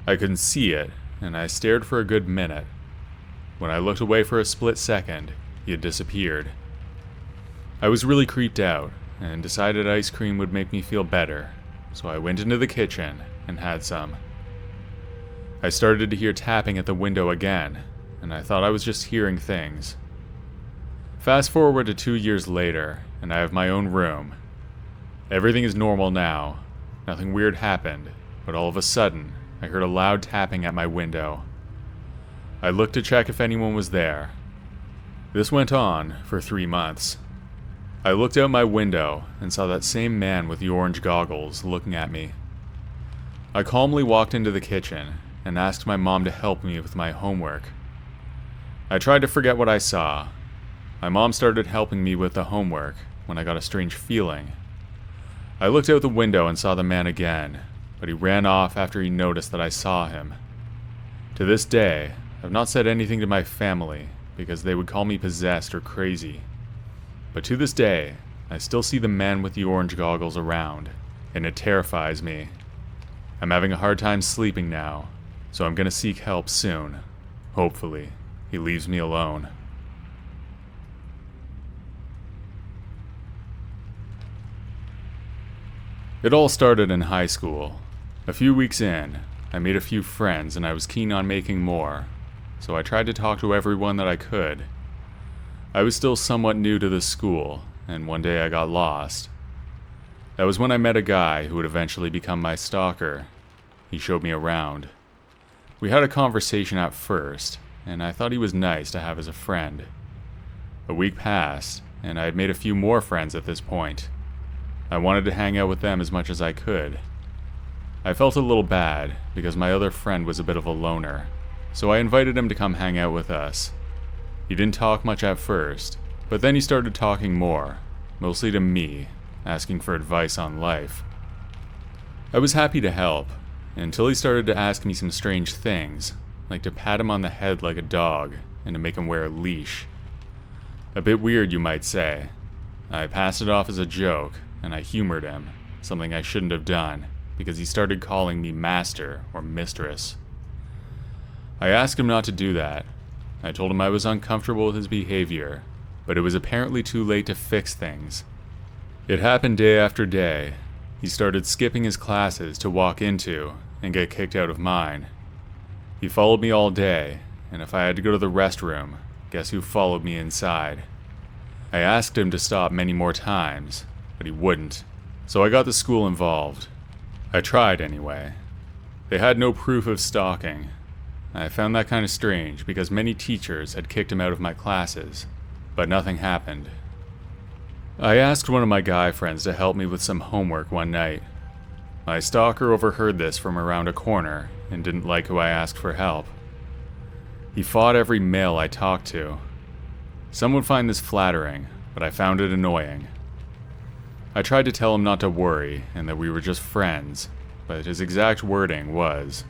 I couldn't see it, and I stared for a good minute. When I looked away for a split second, he had disappeared. I was really creeped out, and decided ice cream would make me feel better, so I went into the kitchen and had some. I started to hear tapping at the window again, and I thought I was just hearing things. Fast forward to 2 years later, and I have my own room. Everything is normal now. Nothing weird happened, but all of a sudden, I heard a loud tapping at my window. I looked to check if anyone was there. This went on for 3 months. I looked out my window and saw that same man with the orange goggles looking at me. I calmly walked into the kitchen and asked my mom to help me with my homework. I tried to forget what I saw. My mom started helping me with the homework when I got a strange feeling. I looked out the window and saw the man again, but he ran off after he noticed that I saw him. To this day, I've not said anything to my family because they would call me possessed or crazy. But to this day, I still see the man with the orange goggles around, and it terrifies me. I'm having a hard time sleeping now, so I'm gonna seek help soon. Hopefully, he leaves me alone. It all started in high school. A few weeks in, I made a few friends and I was keen on making more, so I tried to talk to everyone that I could. I was still somewhat new to this school, and one day I got lost. That was when I met a guy who would eventually become my stalker. He showed me around. We had a conversation at first, and I thought he was nice to have as a friend. A week passed, and I had made a few more friends at this point. I wanted to hang out with them as much as I could. I felt a little bad, because my other friend was a bit of a loner, so I invited him to come hang out with us. He didn't talk much at first, but then he started talking more, mostly to me, asking for advice on life. I was happy to help, until he started to ask me some strange things, like to pat him on the head like a dog, and to make him wear a leash. A bit weird, you might say. I passed it off as a joke, and I humored him, something I shouldn't have done, because he started calling me master or mistress. I asked him not to do that. I told him I was uncomfortable with his behavior, but it was apparently too late to fix things. It happened day after day. He started skipping his classes to walk into and get kicked out of mine. He followed me all day, and if I had to go to the restroom, guess who followed me inside? I asked him to stop many more times, but he wouldn't, so I got the school involved. I tried anyway. They had no proof of stalking. I found that kind of strange because many teachers had kicked him out of my classes, but nothing happened. I asked one of my guy friends to help me with some homework one night. My stalker overheard this from around a corner and didn't like who I asked for help. He fought every male I talked to. Some would find this flattering, but I found it annoying. I tried to tell him not to worry and that we were just friends, but his exact wording was,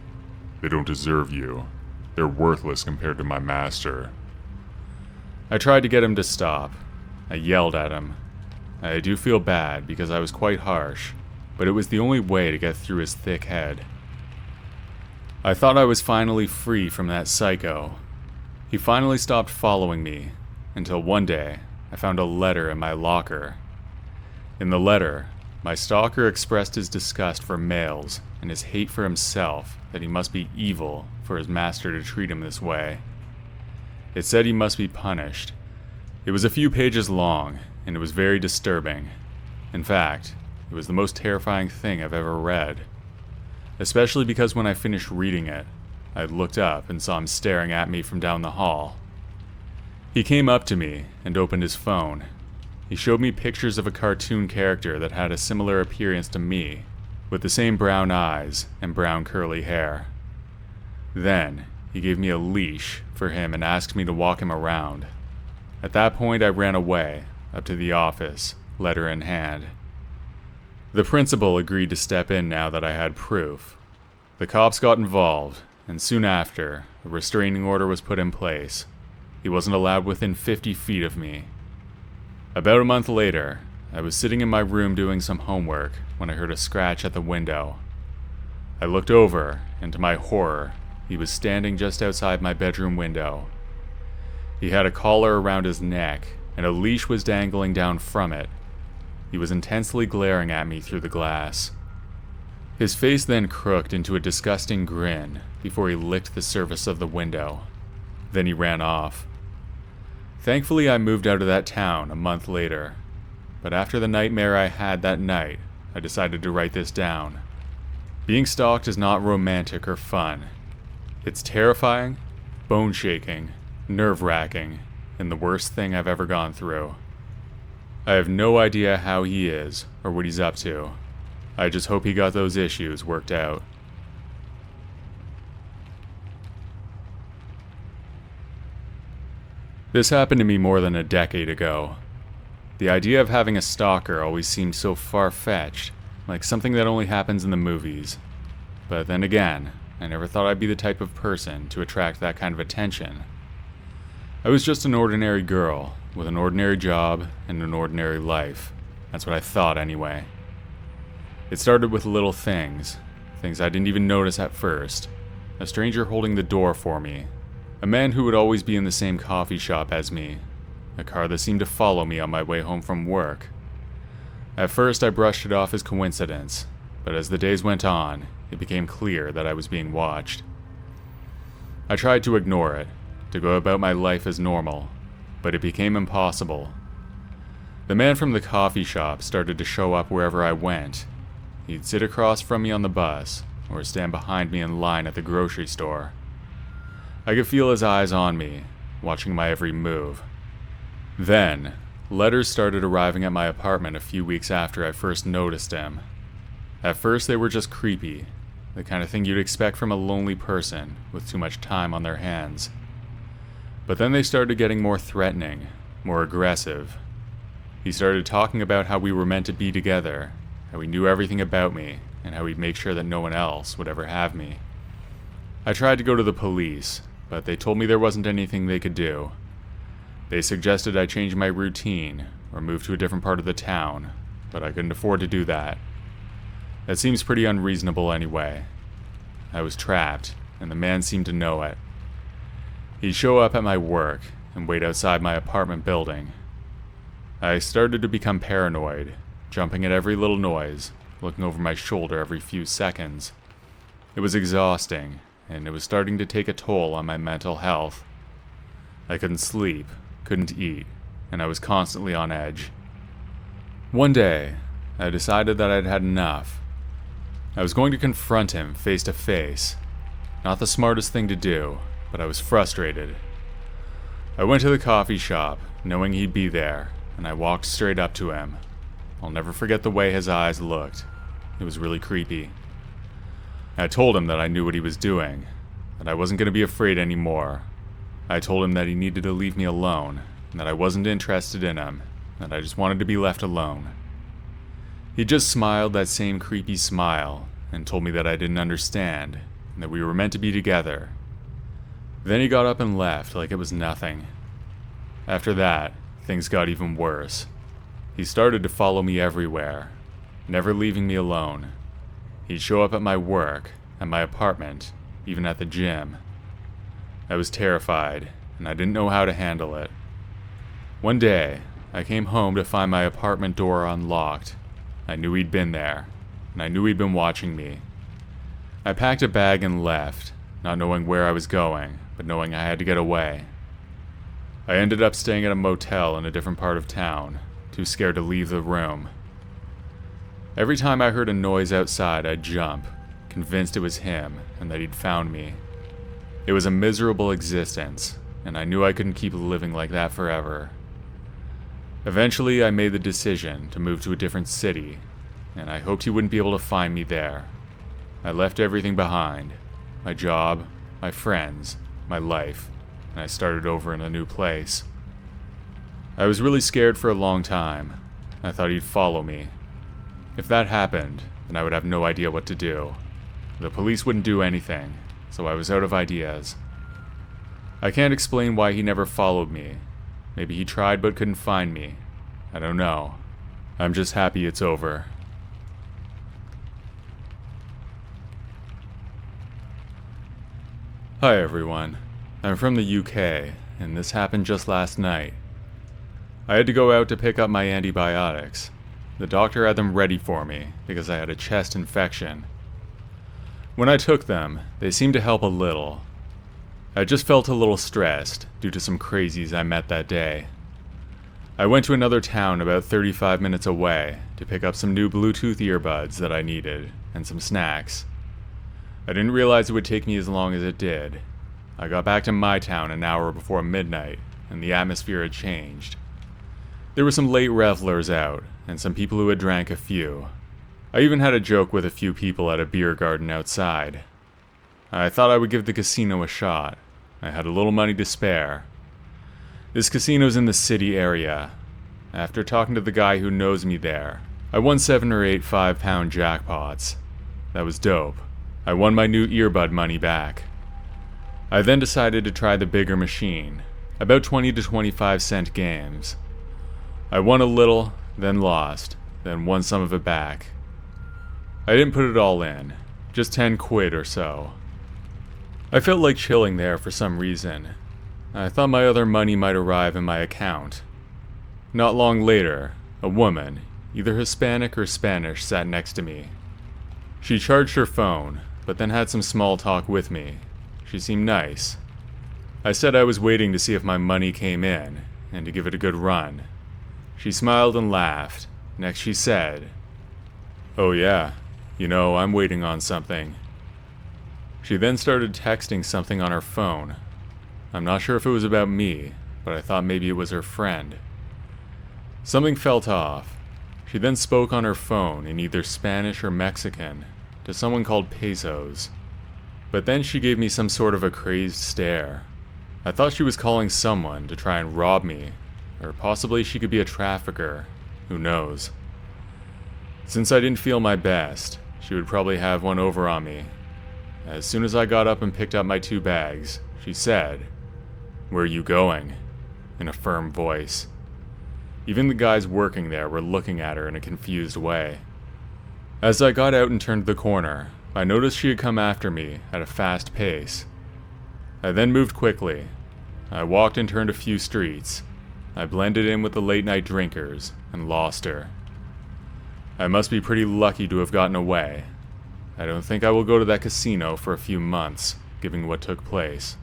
They don't deserve you. They're worthless compared to my master. I tried to get him to stop. I yelled at him. I do feel bad because I was quite harsh, but it was the only way to get through his thick head. I thought I was finally free from that psycho. He finally stopped following me, until one day I found a letter in my locker. In the letter, my stalker expressed his disgust for males and his hate for himself, that he must be evil for his master to treat him this way. It said he must be punished. It was a few pages long, and it was very disturbing. In fact, it was the most terrifying thing I've ever read. Especially because when I finished reading it, I looked up and saw him staring at me from down the hall. He came up to me and opened his phone. He showed me pictures of a cartoon character that had a similar appearance to me, with the same brown eyes and brown curly hair. Then, he gave me a leash for him and asked me to walk him around. At that point, I ran away, up to the office, letter in hand. The principal agreed to step in now that I had proof. The cops got involved, and soon after, a restraining order was put in place. He wasn't allowed within 50 feet of me. About a month later, I was sitting in my room doing some homework when I heard a scratch at the window. I looked over, and to my horror, he was standing just outside my bedroom window. He had a collar around his neck, and a leash was dangling down from it. He was intensely glaring at me through the glass. His face then crooked into a disgusting grin before he licked the surface of the window. Then he ran off. Thankfully, I moved out of that town a month later. But after the nightmare I had that night, I decided to write this down. Being stalked is not romantic or fun. It's terrifying, bone-shaking, nerve-wracking, and the worst thing I've ever gone through. I have no idea how he is or what he's up to. I just hope he got those issues worked out. This happened to me more than a decade ago. The idea of having a stalker always seemed so far-fetched, like something that only happens in the movies. But then again, I never thought I'd be the type of person to attract that kind of attention. I was just an ordinary girl, with an ordinary job and an ordinary life. That's what I thought anyway. It started with little things I didn't even notice at first. A stranger holding the door for me. A man who would always be in the same coffee shop as me. A car that seemed to follow me on my way home from work. At first I brushed it off as coincidence, but as the days went on, it became clear that I was being watched. I tried to ignore it, to go about my life as normal, but it became impossible. The man from the coffee shop started to show up wherever I went. He'd sit across from me on the bus, or stand behind me in line at the grocery store. I could feel his eyes on me, watching my every move. Then, letters started arriving at my apartment a few weeks after I first noticed him. At first they were just creepy, the kind of thing you'd expect from a lonely person with too much time on their hands. But then they started getting more threatening, more aggressive. He started talking about how we were meant to be together, how he knew everything about me, and how he'd make sure that no one else would ever have me. I tried to go to the police, but they told me there wasn't anything they could do. They suggested I change my routine, or move to a different part of the town, but I couldn't afford to do that. That seems pretty unreasonable anyway. I was trapped, and the man seemed to know it. He'd show up at my work, and wait outside my apartment building. I started to become paranoid, jumping at every little noise, looking over my shoulder every few seconds. It was exhausting, and it was starting to take a toll on my mental health. I couldn't sleep, couldn't eat, and I was constantly on edge. One day, I decided that I'd had enough. I was going to confront him face to face. Not the smartest thing to do, but I was frustrated. I went to the coffee shop, knowing he'd be there, and I walked straight up to him. I'll never forget the way his eyes looked. It was really creepy. I told him that I knew what he was doing, that I wasn't going to be afraid anymore. I told him that he needed to leave me alone, and that I wasn't interested in him, that I just wanted to be left alone. He just smiled that same creepy smile, and told me that I didn't understand, and that we were meant to be together. Then he got up and left like it was nothing. After that, things got even worse. He started to follow me everywhere, never leaving me alone. He'd show up at my work, at my apartment, even at the gym. I was terrified, and I didn't know how to handle it. One day, I came home to find my apartment door unlocked. I knew he'd been there, and I knew he'd been watching me. I packed a bag and left, not knowing where I was going, but knowing I had to get away. I ended up staying at a motel in a different part of town, too scared to leave the room. Every time I heard a noise outside, I'd jump, convinced it was him and that he'd found me. It was a miserable existence, and I knew I couldn't keep living like that forever. Eventually, I made the decision to move to a different city, and I hoped he wouldn't be able to find me there. I left everything behind, my job, my friends, my life, and I started over in a new place. I was really scared for a long time. I thought he'd follow me. If that happened, then I would have no idea what to do. The police wouldn't do anything, so I was out of ideas. I can't explain why he never followed me. Maybe he tried but couldn't find me. I don't know. I'm just happy it's over. Hi everyone. I'm from the UK, and this happened just last night. I had to go out to pick up my antibiotics. The doctor had them ready for me because I had a chest infection. When I took them, they seemed to help a little. I just felt a little stressed due to some crazies I met that day. I went to another town about 35 minutes away to pick up some new Bluetooth earbuds that I needed and some snacks. I didn't realize it would take me as long as it did. I got back to my town an hour before midnight, and the atmosphere had changed. There were some late revelers out, and some people who had drank a few. I even had a joke with a few people at a beer garden outside. I thought I would give the casino a shot. I had a little money to spare. This casino's in the city area. After talking to the guy who knows me there, I won 7 or 8 5-pound jackpots. That was dope. I won my new earbud money back. I then decided to try the bigger machine, about 20 to 25 cent games. I won a little, then lost, then won some of it back. I didn't put it all in, just 10 quid or so. I felt like chilling there for some reason. I thought my other money might arrive in my account. Not long later, a woman, either Hispanic or Spanish, sat next to me. She charged her phone, but then had some small talk with me. She seemed nice. I said I was waiting to see if my money came in, and to give it a good run. She smiled and laughed. Next she said, "Oh yeah, you know, I'm waiting on something." She then started texting something on her phone. I'm not sure if it was about me, but I thought maybe it was her friend. Something felt off. She then spoke on her phone in either Spanish or Mexican to someone called Pesos. But then she gave me some sort of a crazed stare. I thought she was calling someone to try and rob me, or possibly she could be a trafficker. Who knows? Since I didn't feel my best, she would probably have one over on me. As soon as I got up and picked up my 2 bags, she said, "Where are you going?" in a firm voice. Even the guys working there were looking at her in a confused way. As I got out and turned the corner, I noticed she had come after me at a fast pace. I then moved quickly. I walked and turned a few streets. I blended in with the late-night drinkers and lost her. I must be pretty lucky to have gotten away. I don't think I will go to that casino for a few months, given what took place.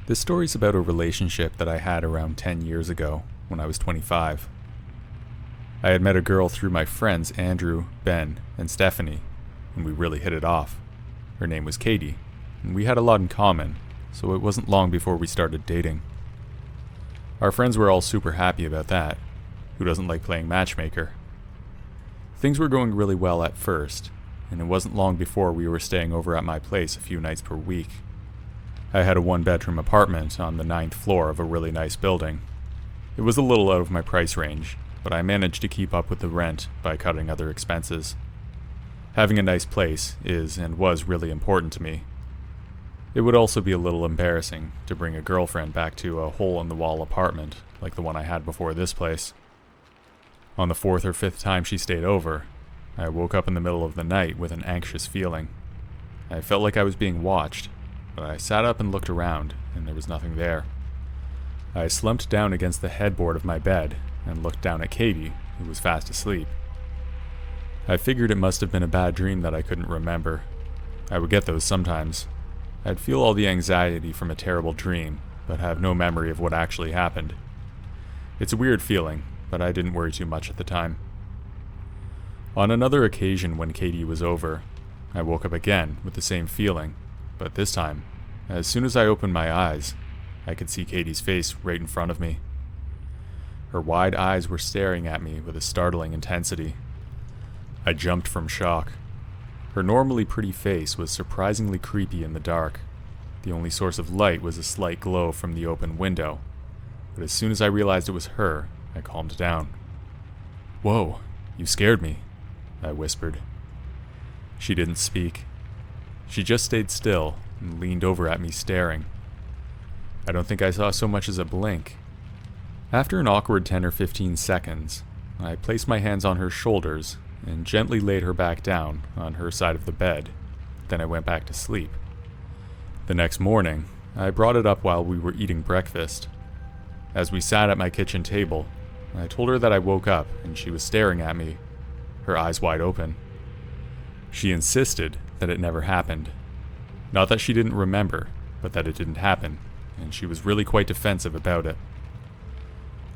This story's about a relationship that I had around 10 years ago, when I was 25. I had met a girl through my friends Andrew, Ben, and Stephanie, and we really hit it off. Her name was Katie, and we had a lot in common, so it wasn't long before we started dating. Our friends were all super happy about that. Who doesn't like playing matchmaker? Things were going really well at first, and it wasn't long before we were staying over at my place a few nights per week. I had a 1-bedroom apartment on the 9th floor of a really nice building. It was a little out of my price range, but I managed to keep up with the rent by cutting other expenses. Having a nice place is and was really important to me. It would also be a little embarrassing to bring a girlfriend back to a hole-in-the-wall apartment like the one I had before this place. On the 4th or 5th time she stayed over, I woke up in the middle of the night with an anxious feeling. I felt like I was being watched, but I sat up and looked around, and there was nothing there. I slumped down against the headboard of my bed and looked down at Katie, who was fast asleep. I figured it must have been a bad dream that I couldn't remember. I would get those sometimes. I'd feel all the anxiety from a terrible dream, but have no memory of what actually happened. It's a weird feeling, but I didn't worry too much at the time. On another occasion when Katie was over, I woke up again with the same feeling, but this time, as soon as I opened my eyes, I could see Katie's face right in front of me. Her wide eyes were staring at me with a startling intensity. I jumped from shock. Her normally pretty face was surprisingly creepy in the dark. The only source of light was a slight glow from the open window. But as soon as I realized it was her, I calmed down. "Whoa, you scared me," I whispered. She didn't speak. She just stayed still and leaned over at me staring. I don't think I saw so much as a blink. After an awkward 10 or 15 seconds, I placed my hands on her shoulders and gently laid her back down on her side of the bed. Then I went back to sleep. The next morning, I brought it up while we were eating breakfast. As we sat at my kitchen table, I told her that I woke up and she was staring at me, her eyes wide open. She insisted that it never happened. Not that she didn't remember, but that it didn't happen, and she was really quite defensive about it.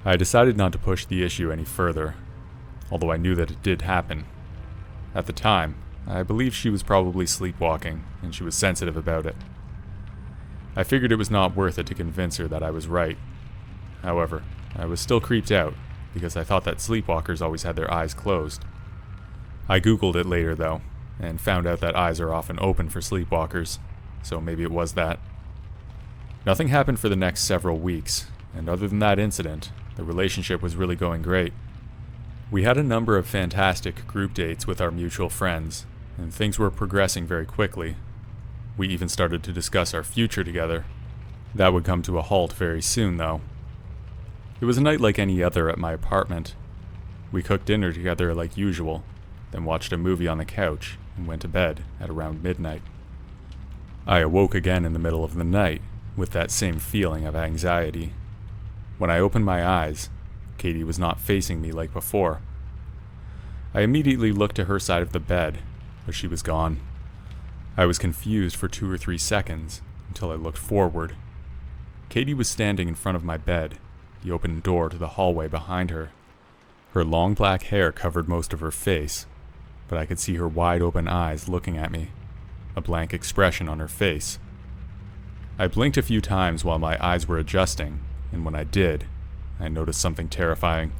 I decided not to push the issue any further, although I knew that it did happen. At the time, I believed she was probably sleepwalking, and she was sensitive about it. I figured it was not worth it to convince her that I was right. However, I was still creeped out, because I thought that sleepwalkers always had their eyes closed. I googled it later though, and found out that eyes are often open for sleepwalkers, so maybe it was that. Nothing happened for the next several weeks, and other than that incident, the relationship was really going great. We had a number of fantastic group dates with our mutual friends, and things were progressing very quickly. We even started to discuss our future together. That would come to a halt very soon though. It was a night like any other at my apartment. We cooked dinner together like usual, then watched a movie on the couch and went to bed at around midnight. I awoke again in the middle of the night with that same feeling of anxiety. When I opened my eyes, Katie was not facing me like before. I immediately looked to her side of the bed, but she was gone. I was confused for 2 or 3 seconds until I looked forward. Katie was standing in front of my bed, the open door to the hallway behind her. Her long black hair covered most of her face, but I could see her wide open eyes looking at me, a blank expression on her face. I blinked a few times while my eyes were adjusting, and when I did, I noticed something terrifying.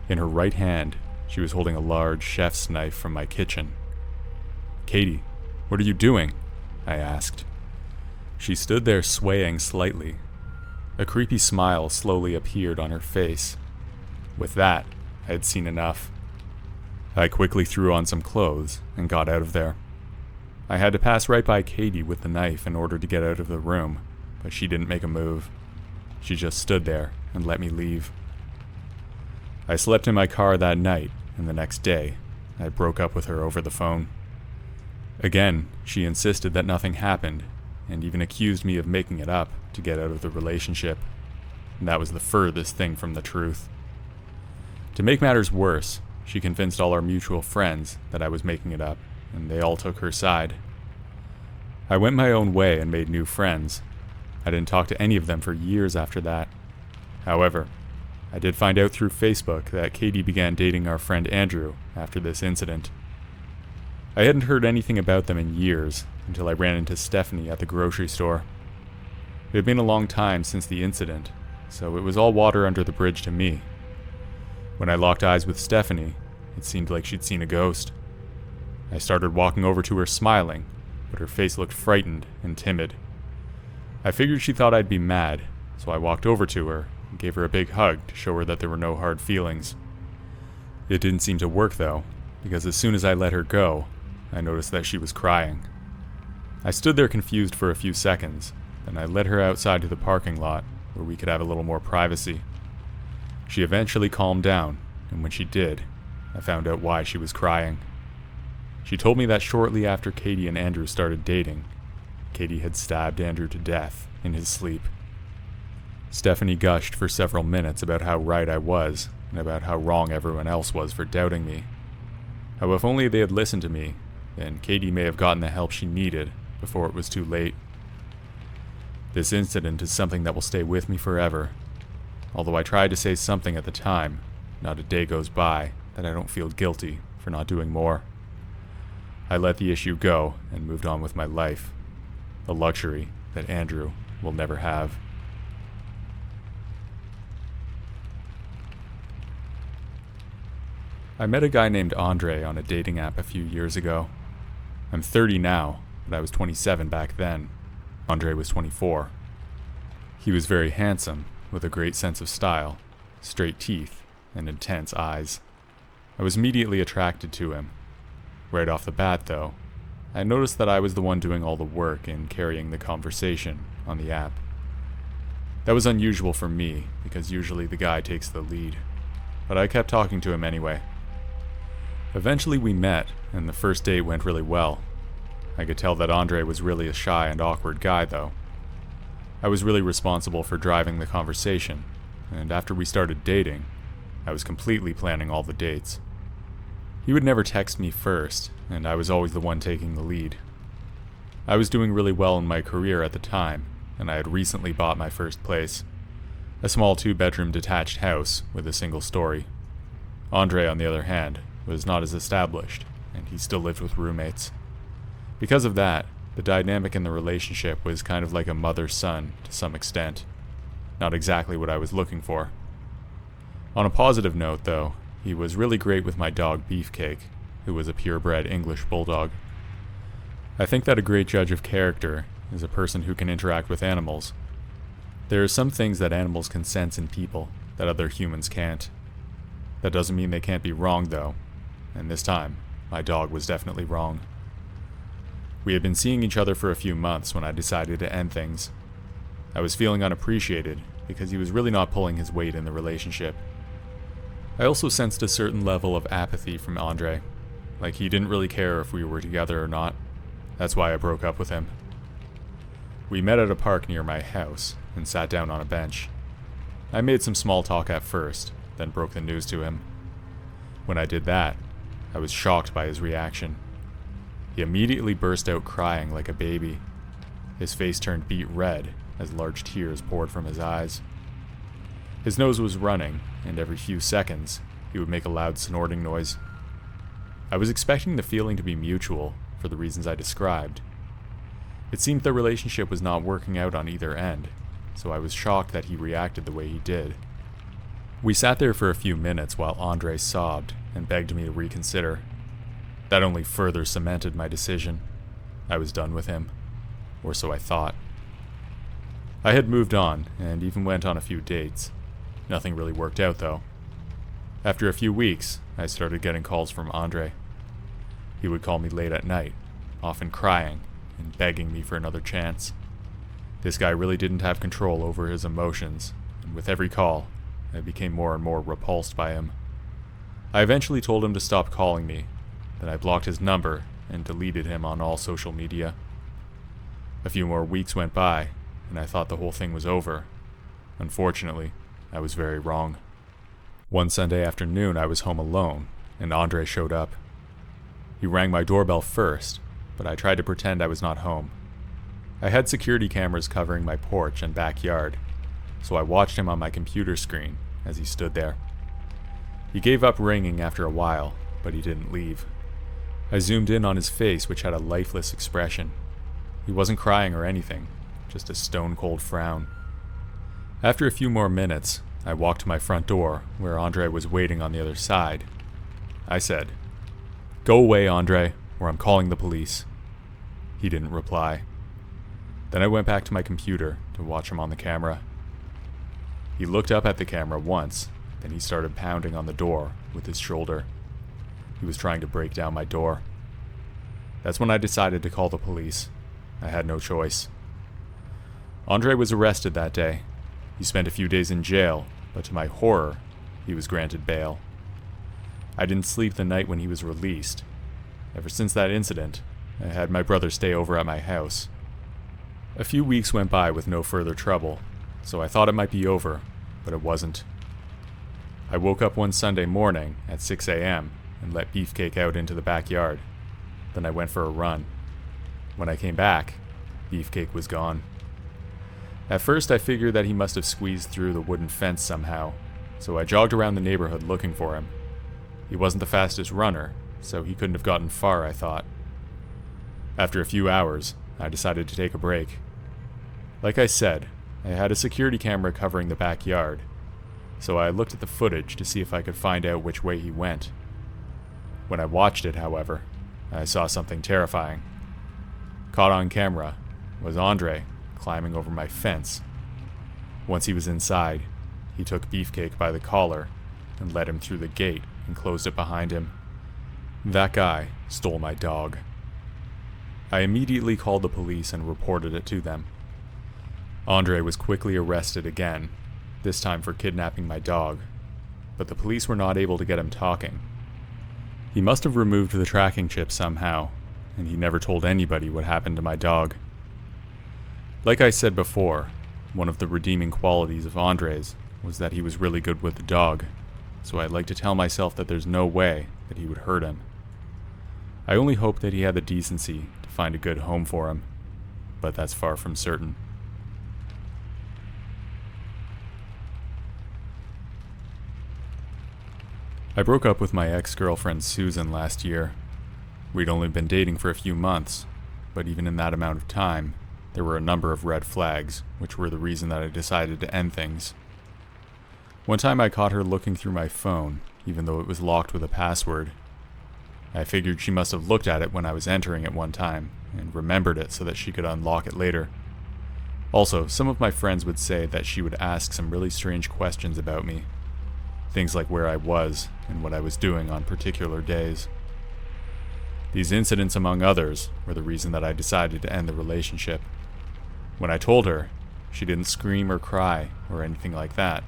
In her right hand, she was holding a large chef's knife from my kitchen. "Katie, what are you doing?" I asked. She stood there swaying slightly. A creepy smile slowly appeared on her face. With that, I had seen enough. I quickly threw on some clothes and got out of there. I had to pass right by Katie with the knife in order to get out of the room, but she didn't make a move. She just stood there and let me leave. I slept in my car that night, and the next day, I broke up with her over the phone. Again, she insisted that nothing happened, and even accused me of making it up to get out of the relationship. And that was the furthest thing from the truth. To make matters worse, she convinced all our mutual friends that I was making it up, and they all took her side. I went my own way and made new friends. I didn't talk to any of them for years after that. However, I did find out through Facebook that Katie began dating our friend Andrew after this incident. I hadn't heard anything about them in years until I ran into Stephanie at the grocery store. It had been a long time since the incident, so it was all water under the bridge to me. When I locked eyes with Stephanie, it seemed like she'd seen a ghost. I started walking over to her smiling, but her face looked frightened and timid. I figured she thought I'd be mad, so I walked over to her and gave her a big hug to show her that there were no hard feelings. It didn't seem to work though, because as soon as I let her go, I noticed that she was crying. I stood there confused for a few seconds, then I led her outside to the parking lot where we could have a little more privacy. She eventually calmed down, and when she did, I found out why she was crying. She told me that shortly after Katie and Andrew started dating, Katie had stabbed Andrew to death in his sleep. Stephanie gushed for several minutes about how right I was and about how wrong everyone else was for doubting me. How if only they had listened to me, then Katie may have gotten the help she needed before it was too late. This incident is something that will stay with me forever. Although I tried to say something at the time, not a day goes by that I don't feel guilty for not doing more. I let the issue go and moved on with my life, a luxury that Andrew will never have. I met a guy named Andre on a dating app a few years ago. I'm 30 now, but I was 27 back then. Andre was 24. He was very handsome, with a great sense of style, straight teeth, and intense eyes. I was immediately attracted to him. Right off the bat, though, I noticed that I was the one doing all the work and carrying the conversation on the app. That was unusual for me, because usually the guy takes the lead, but I kept talking to him anyway. Eventually we met, and the first date went really well. I could tell that Andre was really a shy and awkward guy, though. I was really responsible for driving the conversation, and after we started dating, I was completely planning all the dates. He would never text me first, and I was always the one taking the lead. I was doing really well in my career at the time, and I had recently bought my first place, a small 2-bedroom detached house with a single story. Andre, on the other hand, was not as established, and he still lived with roommates. Because of that, the dynamic in the relationship was kind of like a mother-son to some extent. Not exactly what I was looking for. On a positive note, though, he was really great with my dog Beefcake, who was a purebred English bulldog. I think that a great judge of character is a person who can interact with animals. There are some things that animals can sense in people that other humans can't. That doesn't mean they can't be wrong, though, and this time, my dog was definitely wrong. We had been seeing each other for a few months when I decided to end things. I was feeling unappreciated because he was really not pulling his weight in the relationship. I also sensed a certain level of apathy from Andre, like he didn't really care if we were together or not. That's why I broke up with him. We met at a park near my house and sat down on a bench. I made some small talk at first, then broke the news to him. When I did that, I was shocked by his reaction. He immediately burst out crying like a baby. His face turned beet red as large tears poured from his eyes. His nose was running, and every few seconds, he would make a loud snorting noise. I was expecting the feeling to be mutual, for the reasons I described. It seemed the relationship was not working out on either end, so I was shocked that he reacted the way he did. We sat there for a few minutes while Andre sobbed and begged me to reconsider. That only further cemented my decision. I was done with him, or so I thought. I had moved on, and even went on a few dates. Nothing really worked out, though. After a few weeks, I started getting calls from Andre. He would call me late at night, often crying and begging me for another chance. This guy really didn't have control over his emotions, and with every call, I became more and more repulsed by him. I eventually told him to stop calling me, then I blocked his number and deleted him on all social media. A few more weeks went by, and I thought the whole thing was over. Unfortunately, I was very wrong. One Sunday afternoon, I was home alone, and Andre showed up. He rang my doorbell first, but I tried to pretend I was not home. I had security cameras covering my porch and backyard, so I watched him on my computer screen as he stood there. He gave up ringing after a while, but he didn't leave. I zoomed in on his face, which had a lifeless expression. He wasn't crying or anything, just a stone-cold frown. After a few more minutes, I walked to my front door, where Andre was waiting on the other side. I said, "Go away, Andre, or I'm calling the police." He didn't reply. Then I went back to my computer to watch him on the camera. He looked up at the camera once, then he started pounding on the door with his shoulder. He was trying to break down my door. That's when I decided to call the police. I had no choice. Andre was arrested that day. He spent a few days in jail, but to my horror, he was granted bail. I didn't sleep the night when he was released. Ever since that incident, I had my brother stay over at my house. A few weeks went by with no further trouble, so I thought it might be over, but it wasn't. I woke up one Sunday morning at 6 a.m. and let Beefcake out into the backyard. Then I went for a run. When I came back, Beefcake was gone. At first I figured that he must have squeezed through the wooden fence somehow, so I jogged around the neighborhood looking for him. He wasn't the fastest runner, so he couldn't have gotten far, I thought. After a few hours, I decided to take a break. Like I said, I had a security camera covering the backyard, so I looked at the footage to see if I could find out which way he went. When I watched it, however, I saw something terrifying. Caught on camera was Andre climbing over my fence. Once he was inside, he took Beefcake by the collar and led him through the gate and closed it behind him. That guy stole my dog. I immediately called the police and reported it to them. Andre was quickly arrested again, this time for kidnapping my dog, but the police were not able to get him talking. He must have removed the tracking chip somehow, and he never told anybody what happened to my dog. Like I said before, one of the redeeming qualities of Andre's was that he was really good with the dog, so I'd like to tell myself that there's no way that he would hurt him. I only hope that he had the decency to find a good home for him, but that's far from certain. I broke up with my ex-girlfriend Susan last year. We'd only been dating for a few months, but even in that amount of time, there were a number of red flags, which were the reason that I decided to end things. One time I caught her looking through my phone, even though it was locked with a password. I figured she must have looked at it when I was entering it one time, and remembered it so that she could unlock it later. Also, some of my friends would say that she would ask some really strange questions about me. Things like where I was and what I was doing on particular days. These incidents, among others, were the reason that I decided to end the relationship. When I told her, she didn't scream or cry or anything like that.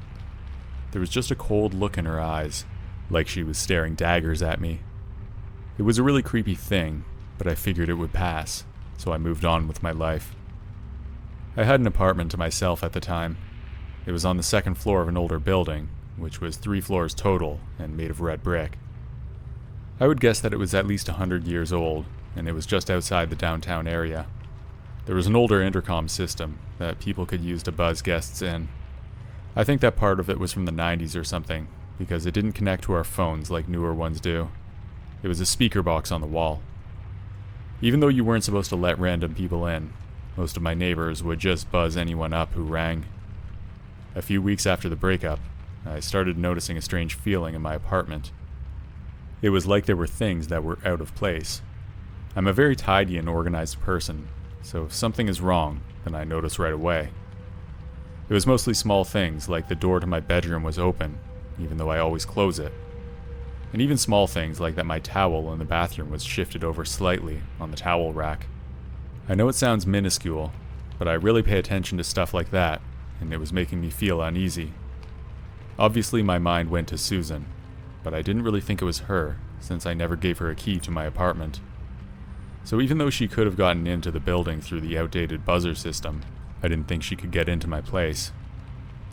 There was just a cold look in her eyes, like she was staring daggers at me. It was a really creepy thing, but I figured it would pass, so I moved on with my life. I had an apartment to myself at the time. It was on the second floor of an older building, which was 3 floors total and made of red brick. I would guess that it was at least 100 years old, and it was just outside the downtown area. There was an older intercom system that people could use to buzz guests in. I think that part of it was from the 90s or something, because it didn't connect to our phones like newer ones do. It was a speaker box on the wall. Even though you weren't supposed to let random people in, most of my neighbors would just buzz anyone up who rang. A few weeks after the breakup, I started noticing a strange feeling in my apartment. It was like there were things that were out of place. I'm a very tidy and organized person, so if something is wrong, then I notice right away. It was mostly small things, like the door to my bedroom was open, even though I always close it. And even small things like that my towel in the bathroom was shifted over slightly on the towel rack. I know it sounds minuscule, but I really pay attention to stuff like that, and it was making me feel uneasy. Obviously my mind went to Susan, but I didn't really think it was her, since I never gave her a key to my apartment. So even though she could have gotten into the building through the outdated buzzer system, I didn't think she could get into my place.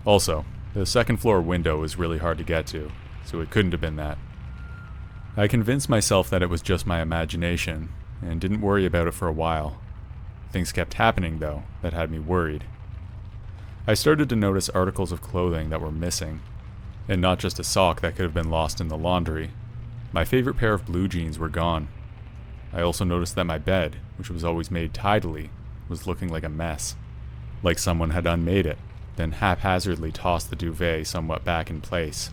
Also, the second floor window was really hard to get to, so it couldn't have been that. I convinced myself that it was just my imagination, and didn't worry about it for a while. Things kept happening, though, that had me worried. I started to notice articles of clothing that were missing, and not just a sock that could have been lost in the laundry. My favorite pair of blue jeans were gone. I also noticed that my bed, which was always made tidily, was looking like a mess. Like someone had unmade it, then haphazardly tossed the duvet somewhat back in place.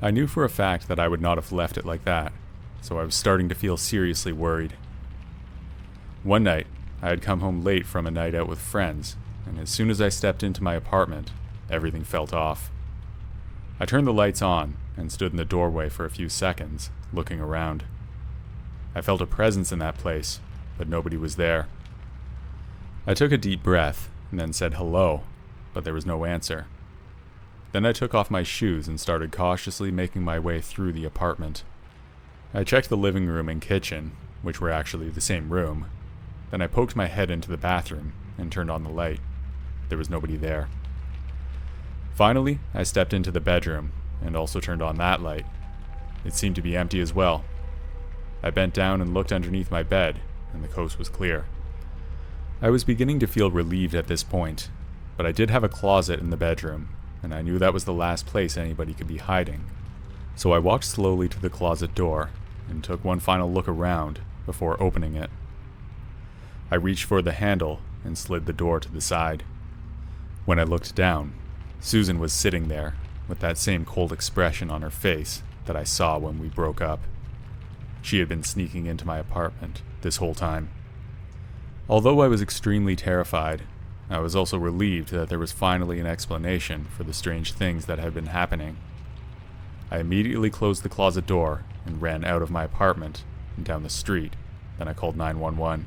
I knew for a fact that I would not have left it like that, so I was starting to feel seriously worried. One night, I had come home late from a night out with friends, and as soon as I stepped into my apartment, everything felt off. I turned the lights on and stood in the doorway for a few seconds, looking around. I felt a presence in that place, but nobody was there. I took a deep breath and then said hello, but there was no answer. Then I took off my shoes and started cautiously making my way through the apartment. I checked the living room and kitchen, which were actually the same room. Then I poked my head into the bathroom and turned on the light. There was nobody there. Finally, I stepped into the bedroom and also turned on that light. It seemed to be empty as well. I bent down and looked underneath my bed, and the coast was clear. I was beginning to feel relieved at this point, but I did have a closet in the bedroom, and I knew that was the last place anybody could be hiding. So I walked slowly to the closet door and took one final look around before opening it. I reached for the handle and slid the door to the side. When I looked down, Susan was sitting there with that same cold expression on her face that I saw when we broke up. She had been sneaking into my apartment this whole time. Although I was extremely terrified, I was also relieved that there was finally an explanation for the strange things that had been happening. I immediately closed the closet door and ran out of my apartment and down the street. Then I called 911.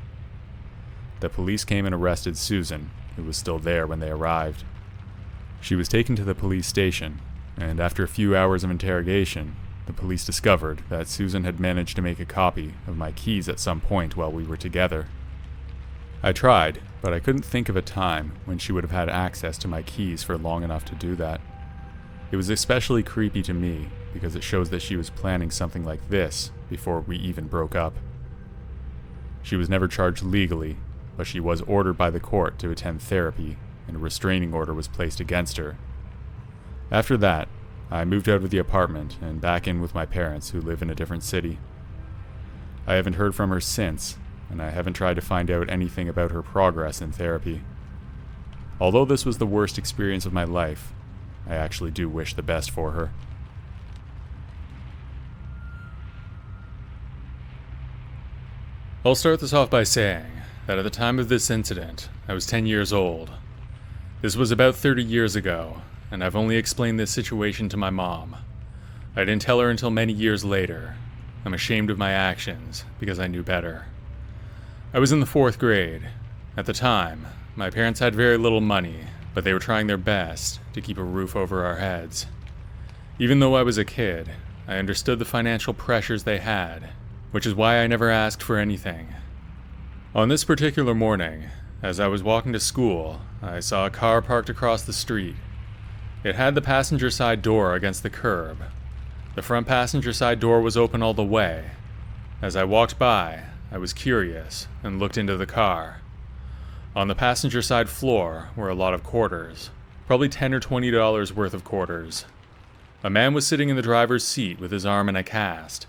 The police came and arrested Susan, who was still there when they arrived. She was taken to the police station, and after a few hours of interrogation, the police discovered that Susan had managed to make a copy of my keys at some point while we were together. I tried, but I couldn't think of a time when she would have had access to my keys for long enough to do that. It was especially creepy to me because it shows that she was planning something like this before we even broke up. She was never charged legally, but she was ordered by the court to attend therapy, and a restraining order was placed against her. After that, I moved out of the apartment and back in with my parents who live in a different city. I haven't heard from her since, and I haven't tried to find out anything about her progress in therapy. Although this was the worst experience of my life, I actually do wish the best for her. I'll start this off by saying that at the time of this incident, I was 10 years old. This was about 30 years ago, and I've only explained this situation to my mom. I didn't tell her until many years later. I'm ashamed of my actions because I knew better. I was in the 4th grade. At the time, my parents had very little money, but they were trying their best to keep a roof over our heads. Even though I was a kid, I understood the financial pressures they had, which is why I never asked for anything. On this particular morning, as I was walking to school, I saw a car parked across the street. It had the passenger side door against the curb. The front passenger side door was open all the way. As I walked by, I was curious and looked into the car. On the passenger side floor were a lot of quarters, probably $10 or $20 worth of quarters. A man was sitting in the driver's seat with his arm in a cast.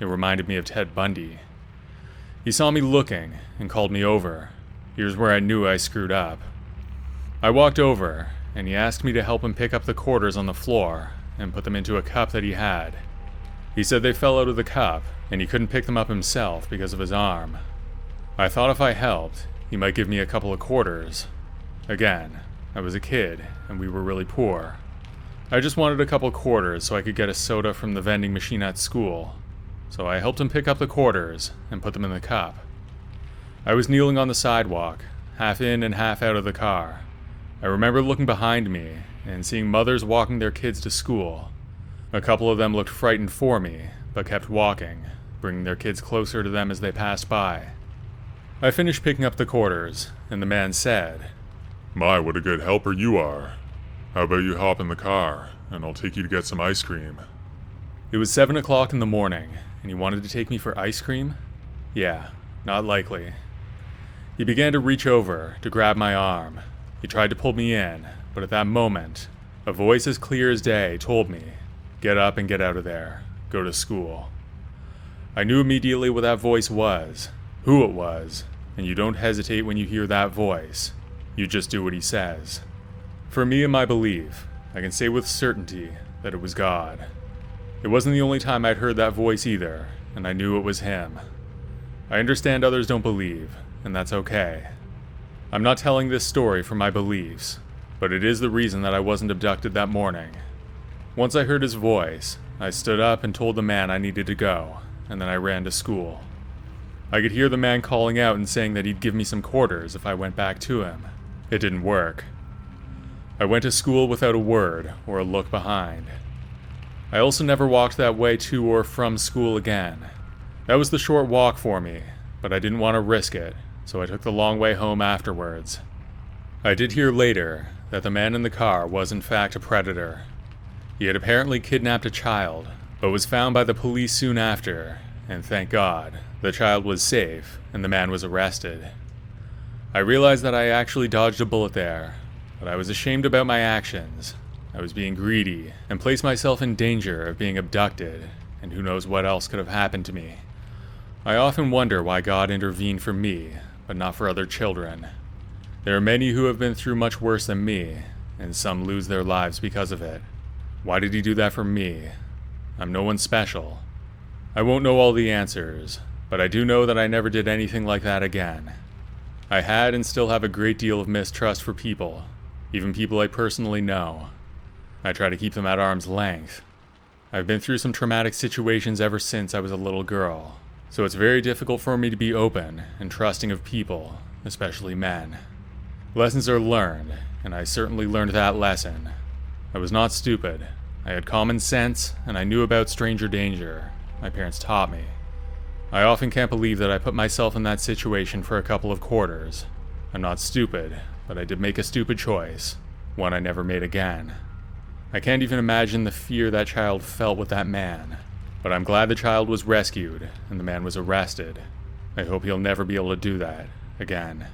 It reminded me of Ted Bundy. He saw me looking and called me over. Here's where I knew I screwed up. I walked over, and he asked me to help him pick up the quarters on the floor and put them into a cup that he had. He said they fell out of the cup, and he couldn't pick them up himself because of his arm. I thought if I helped, he might give me a couple of quarters. Again, I was a kid, and we were really poor. I just wanted a couple quarters so I could get a soda from the vending machine at school. So I helped him pick up the quarters and put them in the cup. I was kneeling on the sidewalk, half in and half out of the car. I remember looking behind me and seeing mothers walking their kids to school. A couple of them looked frightened for me, but kept walking, bringing their kids closer to them as they passed by. I finished picking up the quarters, and the man said, My, what a good helper you are. How about you hop in the car, and I'll take you to get some ice cream. It was 7 o'clock in the morning, and he wanted to take me for ice cream? Yeah, not likely. He began to reach over to grab my arm. He tried to pull me in, but at that moment, a voice as clear as day told me, Get up and get out of there. Go to school. I knew immediately what that voice was, who it was, and you don't hesitate when you hear that voice. You just do what he says. For me and my belief, I can say with certainty that it was God. It wasn't the only time I'd heard that voice either, and I knew it was him. I understand others don't believe, and that's okay. I'm not telling this story for my beliefs, but it is the reason that I wasn't abducted that morning. Once I heard his voice, I stood up and told the man I needed to go, and then I ran to school. I could hear the man calling out and saying that he'd give me some quarters if I went back to him. It didn't work. I went to school without a word or a look behind. I also never walked that way to or from school again. That was the short walk for me, but I didn't want to risk it, so I took the long way home afterwards. I did hear later that the man in the car was in fact a predator. He had apparently kidnapped a child, but was found by the police soon after, and thank God, the child was safe and the man was arrested. I realized that I actually dodged a bullet there, but I was ashamed about my actions. I was being greedy and placed myself in danger of being abducted, and who knows what else could have happened to me. I often wonder why God intervened for me, but not for other children. There are many who have been through much worse than me, and some lose their lives because of it. Why did he do that for me? I'm no one special. I won't know all the answers, but I do know that I never did anything like that again. I had and still have a great deal of mistrust for people, even people I personally know. I try to keep them at arm's length. I've been through some traumatic situations ever since I was a little girl, so it's very difficult for me to be open and trusting of people, especially men. Lessons are learned, and I certainly learned that lesson. I was not stupid. I had common sense, and I knew about stranger danger. My parents taught me. I often can't believe that I put myself in that situation for a couple of quarters. I'm not stupid, but I did make a stupid choice, one I never made again. I can't even imagine the fear that child felt with that man, but I'm glad the child was rescued and the man was arrested. I hope he'll never be able to do that again.